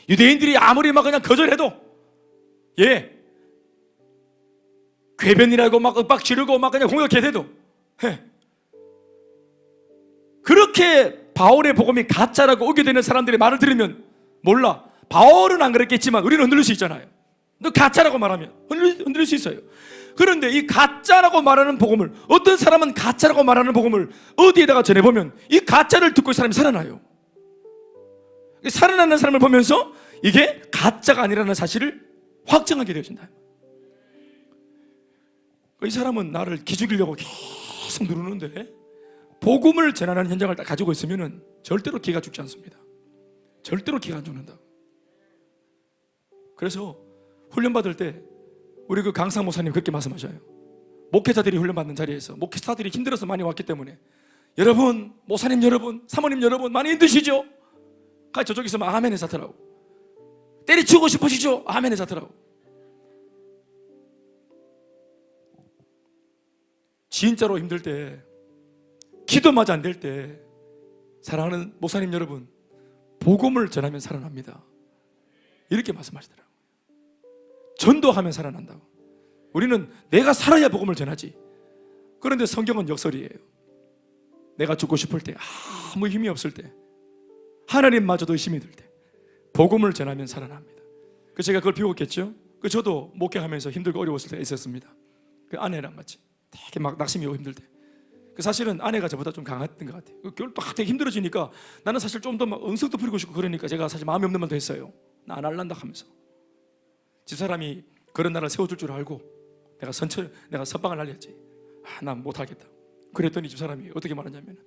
유대인들이 아무리 막 그냥 거절해도 궤변이라고 막 윽박 지르고 막 그냥 공격해대도 그렇게 바울의 복음이 가짜라고 우겨대는 사람들의 말을 들으면 몰라. 바울은 안 그랬겠지만 우리는 흔들릴 수 있잖아요. 너 가짜라고 말하면 흔들릴 수 있어요. 그런데 이 가짜라고 말하는 복음을, 어떤 사람은 가짜라고 말하는 복음을 어디에다가 전해보면 이 가짜를 듣고 이 사람이 살아나요. 살아나는 사람을 보면서 이게 가짜가 아니라는 사실을 확정하게 되어진다. 이 사람은 나를 기죽이려고 계속 누르는데 복음을 전하는 현장을 딱 가지고 있으면 절대로 기가 죽지 않습니다. 절대로 기가 안 죽는다. 그래서 훈련받을 때 우리 그 강상 목사님 그렇게 말씀하셔요. 목회자들이 훈련받는 자리에서 목회자들이 힘들어서 많이 왔기 때문에 여러분, 목사님 여러분, 사모님 여러분 많이 힘드시죠? 저쪽에서 막 아멘 해서 하더라고. 때리치우고 싶으시죠? 아멘 해서 하더라고. 진짜로 힘들 때, 기도마저 안 될 때 사랑하는 목사님 여러분, 복음을 전하면 살아납니다. 이렇게 말씀하시더라고요. 전도하면 살아난다고. 우리는 내가 살아야 복음을 전하지. 그런데 성경은 역설이에요. 내가 죽고 싶을 때, 아무 힘이 없을 때, 하나님마저도 힘이 들 때 복음을 전하면 살아납니다. 그 제가 그걸 배웠겠죠. 저도 목회하면서 힘들고 어려웠을 때가 있었습니다. 그 아내랑 같이 되게 막 낙심이 오고 힘들 때, 사실은 아내가 저보다 좀 강했던 것 같아요. 결국 또 되게 힘들어지니까 나는 사실 좀 더 막 응석도 부리고 싶고 그러니까 제가 사실 마음이 없는 말도 했어요. 나 안 할란다 하면서. 집사람이 그런 날을 세워줄 줄 알고 내가 선빵을 날렸지. 난 못하겠다. 그랬더니 집사람이 어떻게 말하냐면,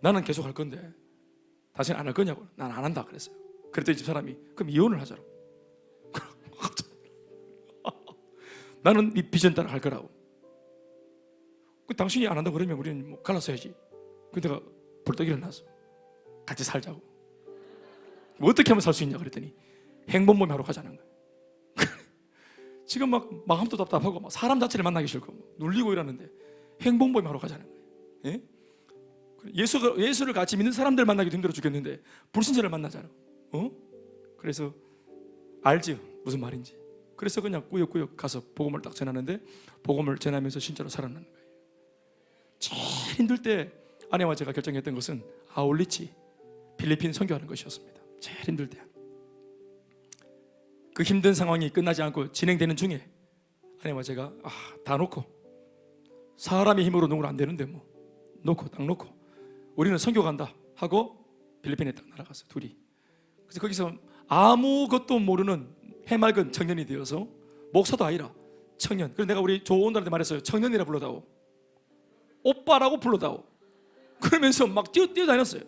나는 계속 할 건데 다시는 안 할 거냐고. 난 안 한다 그랬어요. 그랬더니 집사람이 그럼 이혼을 하자고. 나는 네 비전 따라 갈 거라고. 당신이 안 한다고 그러면 우리는 뭐 갈라서야지. 내가 벌떡 일어나서 같이 살자고. 뭐 어떻게 하면 살 수 있냐 그랬더니 행복모임 하러 가자는 거예요. 지금 막 마음도 답답하고 막 사람 자체를 만나기 싫고 눌리고 이러는데 행복모임 하러 가자는 거예요. 예? 예수를 같이 믿는 사람들 만나기도 힘들어 죽겠는데 불신자를 만나잖아. 그래서 알지요, 무슨 말인지. 그래서 그냥 꾸역꾸역 가서 복음을 딱 전하는데 복음을 전하면서 진짜로 살아나는 거예요. 제일 힘들 때 아내와 제가 결정했던 것은 아울리치 필리핀 선교하는 것이었습니다. 제일 힘들 때. 그 힘든 상황이 끝나지 않고 진행되는 중에 아내와 제가 다 놓고, 사람의 힘으로 누구는 안 되는데 뭐 딱 놓고 우리는 선교 간다 하고 필리핀에 딱 날아갔어요. 둘이. 그래서 거기서 아무것도 모르는 해맑은 청년이 되어서, 목사도 아니라 청년. 그래서 내가 우리 조원들한테 말했어요. 청년이라 불러다오, 오빠라고 불러다오. 그러면서 막 뛰어다녔어요.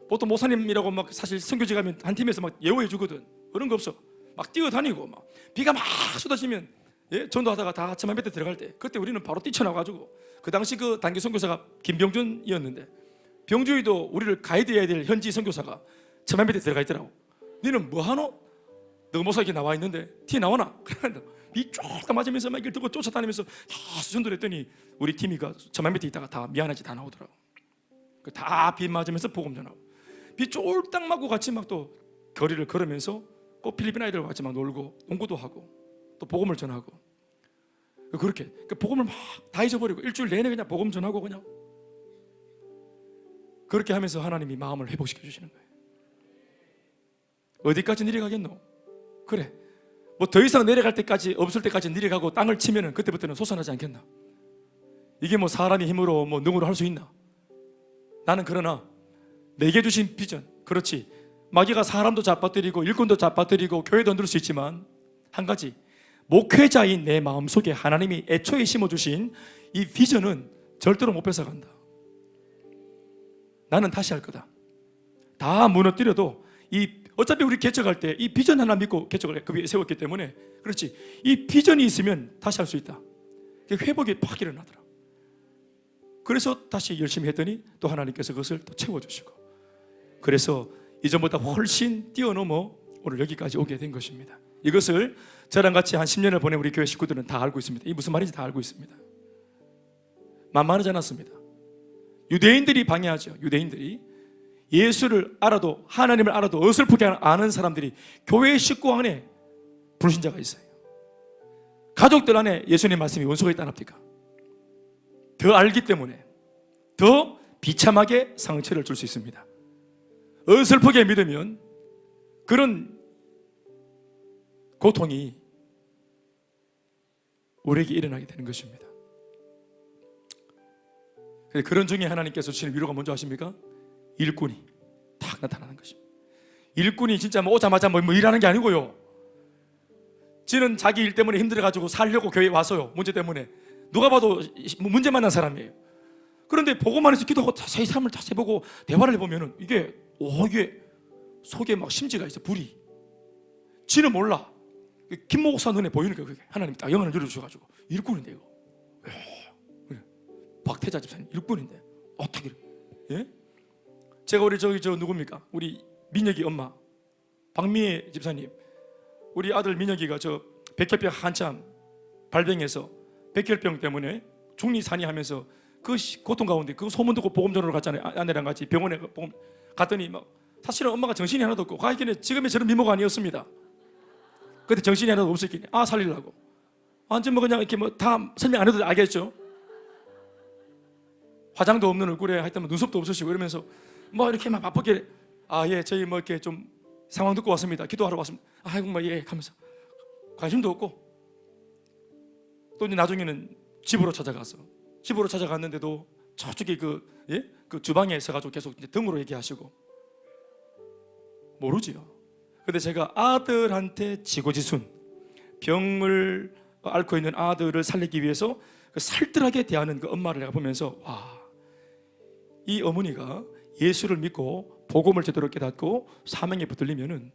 보통 목사님이라고 막 사실 선교지 가면 한 팀에서 막 예우해 주거든. 그런 거 없어. 막 뛰어다니고 막 비가 막 쏟아지면 전도하다가 다 천만 배 때 들어갈 때, 그때 우리는 바로 뛰쳐나가지고, 그 당시 그 단기 선교사가 김병준이었는데, 병주이도 우리를 가이드해야 될 현지 선교사가 천만 배 때 들어가 있더라고. 너는 뭐 하노? 너 목사에게 나와 있는데 티 나오나? 비 쫙 맞으면서 막 길 들고 쫓아다니면서 계속 전도를 했더니 우리 팀이 그 천만 밑에 있다가 다 미안하지 다 나오더라고. 다 비 맞으면서 복음 전하고, 비 쫄딱 맞고 같이 막 또 거리를 걸으면서 꼭 필리핀 아이들과 같이 막 놀고 농구도 하고 또 복음을 전하고, 그렇게 복음을 막 다 잊어버리고 일주일 내내 그냥 복음 전하고 그냥 그렇게 하면서 하나님이 마음을 회복시켜 주시는 거예요. 어디까지 내려가겠노? 그래, 뭐 더 이상 내려갈 때까지, 없을 때까지 내려가고 땅을 치면은 그때부터는 솟아나지 않겠나? 이게 뭐 사람의 힘으로 뭐 능으로 할 수 있나? 나는 그러나 내게 주신 비전, 그렇지, 마귀가 사람도 잡아뜨리고 일꾼도 잡아뜨리고 교회도 흔들 수 있지만 한 가지, 목회자인 내 마음속에 하나님이 애초에 심어주신 이 비전은 절대로 못 뺏어간다. 나는 다시 할 거다. 다 무너뜨려도 어차피 우리 개척할 때 이 비전 하나 믿고 개척을 그 위에 세웠기 때문에 그렇지, 이 비전이 있으면 다시 할 수 있다. 회복이 팍 일어나더라. 그래서 다시 열심히 했더니 또 하나님께서 그것을 또 채워주시고, 그래서 이전보다 훨씬 뛰어넘어 오늘 여기까지 오게 된 것입니다. 이것을 저랑 같이 한 10년을 보낸 우리 교회 식구들은 다 알고 있습니다. 이 무슨 말인지 다 알고 있습니다. 만만하지 않았습니다. 유대인들이 방해하죠. 유대인들이 예수를 알아도, 하나님을 알아도 어설프게 아는 사람들이 교회 식구 안에 불신자가 있어요. 가족들 안에 예수님 말씀이 원수가 있다 합니까? 더 알기 때문에 더 비참하게 상처를 줄 수 있습니다. 어설프게 믿으면 그런 고통이 우리에게 일어나게 되는 것입니다. 그런 중에 하나님께서 주시는 위로가 뭔지 아십니까? 일꾼이 탁 나타나는 것입니다. 일꾼이 진짜 오자마자 일하는 게 아니고요. 지는 자기 일 때문에 힘들어가지고 살려고 교회에 와서요. 문제 때문에 누가 봐도 문제 만난 사람이에요. 그런데 보고만 해서 기도하고 자세히 삶을 자세히 보고 대화를 해보면은 이게 속에 막 심지가 있어. 불이. 지는 몰라. 김 목사 눈에 보이는 거예요. 하나님 딱 영혼을 열어주셔가지고 일꾼인데 이거. 박태자 집사님 일꾼인데 어떻게? 예? 제가 우리 누굽니까? 우리 민혁이 엄마 박미애 집사님, 우리 아들 민혁이가 백혈병 한참 발병해서 백혈병 때문에 중리산이하면서 그 고통 가운데 그 소문 듣고 보험 전화로 갔잖아요. 아내랑 같이 병원에 갔더니 사실은 엄마가 정신이 하나도 없고 가있기는 지금의 저런 미모가 아니었습니다. 그때 정신이 하나도 없었기에 살리려고 완전 그냥 이렇게 다 설명 안 해도 알겠죠. 화장도 없는 얼굴에 하여튼 눈썹도 없으시고 이러면서 이렇게 바쁘게 예 저희 이렇게 좀 상황 듣고 왔습니다. 기도하러 왔습니다. 아이고 예 하면서 관심도 없고 또 이제 나중에는 집으로 찾아갔는데도 저쪽에 그 주방에 있어가지고 계속 이제 등으로 얘기하시고 모르지요. 근데 제가 아들한테 지고지순 병을 앓고 있는 아들을 살리기 위해서 살뜰하게 대하는 그 엄마를 내가 보면서 이 어머니가 예수를 믿고 복음을 제대로 깨닫고 사명에 붙들리면은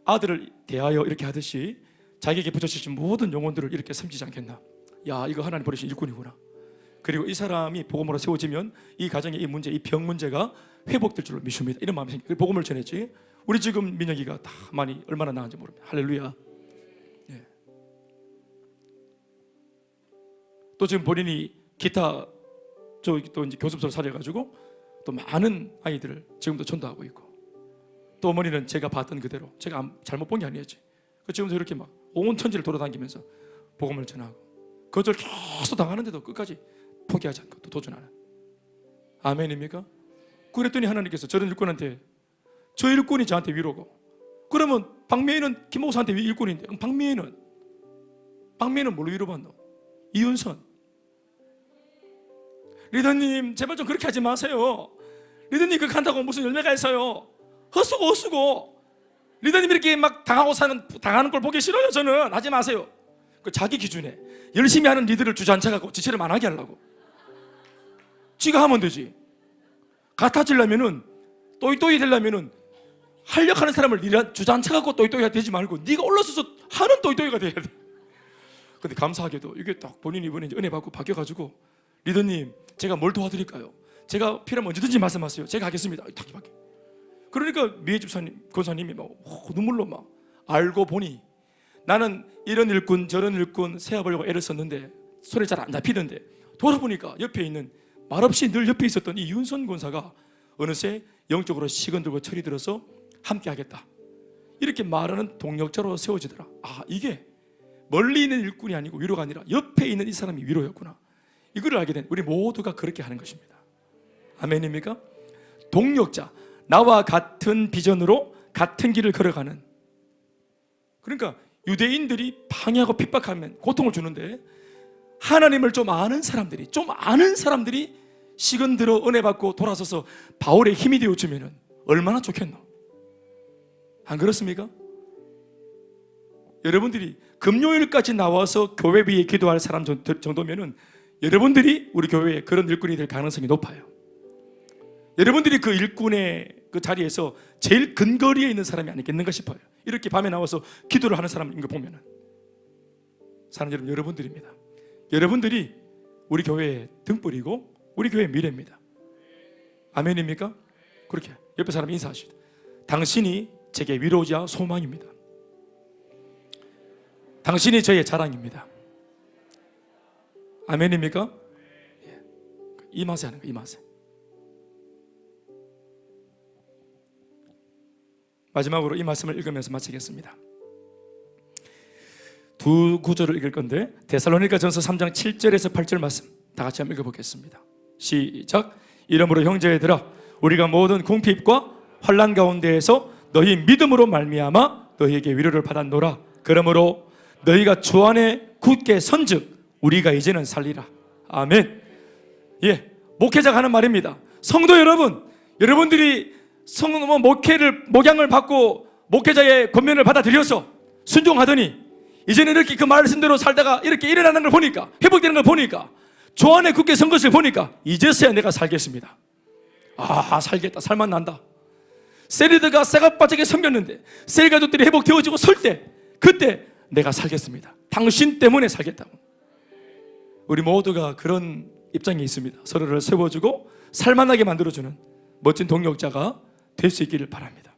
아들을 대하여 이렇게 하듯이 자기에게 붙여주신 모든 영혼들을 이렇게 섬기지 않겠나. 이거 하나님 버리신 일꾼이구나. 그리고 이 사람이 복음으로 세워지면 이 가정의 이 문제, 이 병 문제가 회복될 줄로 믿습니다. 이런 마음이 생겨요. 복음을 전했지. 우리 지금 민혁이가 다 얼마나 나은지 모릅니다. 할렐루야. 예. 또 지금 본인이 기타 또 이제 교습소를 차려가지고 또 많은 아이들을 지금도 전도하고 있고, 또 어머니는 제가 봤던 그대로, 제가 잘못 본 게 아니었지. 지금도 이렇게 온 천지를 돌아다니면서 복음을 전하고 거절 계속 당하는데도 끝까지 포기하지 않고 또 도전하는. 아멘입니까? 그랬더니 하나님께서 저런 일꾼한테, 저 일꾼이 저한테 위로고, 그러면 박미애는 김 목사한테 일꾼인데 그럼 박미애는 뭘로 위로받노? 이윤선. 리더님 제발 좀 그렇게 하지 마세요. 리더님 그렇게 한다고 무슨 열매가 있어요? 헛수고 리더님 이렇게 당하는 걸 보기 싫어요. 저는 하지 마세요. 자기 기준에 열심히 하는 리더를 주저앉혀갖고 지체를 만하게 하려고. 지가 하면 되지. 같아지려면은 또이또이 되려면은 활력하는 사람을 주저앉혀갖고 또이또이가 되지 말고 네가 올라서서 하는 또이또이가 돼야 돼. 근데 감사하게도 이게 딱 본인이 이번에 은혜 받고 바뀌어가지고, 리더님 제가 뭘 도와드릴까요? 제가 필요하면 언제든지 말씀하세요. 제가 하겠습니다. 딱 바뀌어. 그러니까 미애 집사님, 권사님이 눈물로 알고 보니 나는 이런 일꾼 저런 일꾼 세워보려고 애를 썼는데 손에 잘 안 잡히던데, 돌아보니까 옆에 있는, 말없이 늘 옆에 있었던 이 윤선 권사가 어느새 영적으로 식은 들고 철이 들어서 함께 하겠다 이렇게 말하는 동력자로 세워지더라. 이게 멀리 있는 일꾼이 아니고 위로가 아니라 옆에 있는 이 사람이 위로였구나. 이거를 알게 된 우리 모두가 그렇게 하는 것입니다. 아멘입니까? 동력자, 나와 같은 비전으로 같은 길을 걸어가는. 그러니까 유대인들이 방해하고 핍박하면 고통을 주는데, 하나님을 좀 아는 사람들이 식은들어 은혜 받고 돌아서서 바울의 힘이 되어주면 얼마나 좋겠노? 안 그렇습니까? 여러분들이 금요일까지 나와서 교회 위에 기도할 사람 정도면은 여러분들이 우리 교회에 그런 일꾼이 될 가능성이 높아요. 여러분들이 그 일꾼의 그 자리에서 제일 근거리에 있는 사람이 아니겠는가 싶어요. 이렇게 밤에 나와서 기도를 하는 사람인 거 보면은. 사랑하는 여러분, 여러분들입니다. 여러분들이 우리 교회의 등불이고 우리 교회의 미래입니다. 아멘입니까? 그렇게 옆에 사람 인사하십시오. 당신이 제게 위로자 소망입니다. 당신이 저의 자랑입니다. 아멘입니까? 이 맛에 하는 거, 이 맛에. 마지막으로 이 말씀을 읽으면서 마치겠습니다. 두 구절을 읽을 건데 데살로니가전서 3장 7절에서 8절 말씀 다 같이 한번 읽어보겠습니다. 시작. 이러므로 형제들아 우리가 모든 궁핍과 환난 가운데에서 너희 믿음으로 말미암아 너희에게 위로를 받았노라. 그러므로 너희가 주 안에 굳게 선즉 우리가 이제는 살리라. 아멘. 예, 목회자가 하는 말입니다. 성도 여러분, 여러분들이 목양을 받고 목회자의 권면을 받아들여서 순종하더니 이제는 이렇게 그 말씀대로 살다가 이렇게 일어나는 걸 보니까, 회복되는 걸 보니까, 주 안에 굳게 선 것을 보니까 이제서야 내가 살겠습니다. 아, 살겠다, 살만난다. 세리드가 쇠가빠지게 섬겼는데 셀 가족들이 회복되어지고 설 때, 그때 내가 살겠습니다. 당신 때문에 살겠다고. 우리 모두가 그런 입장이 있습니다. 서로를 세워주고 살만하게 만들어주는 멋진 동역자가 될 수 있기를 바랍니다.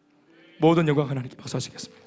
모든 영광 하나님께 박수하시겠습니다.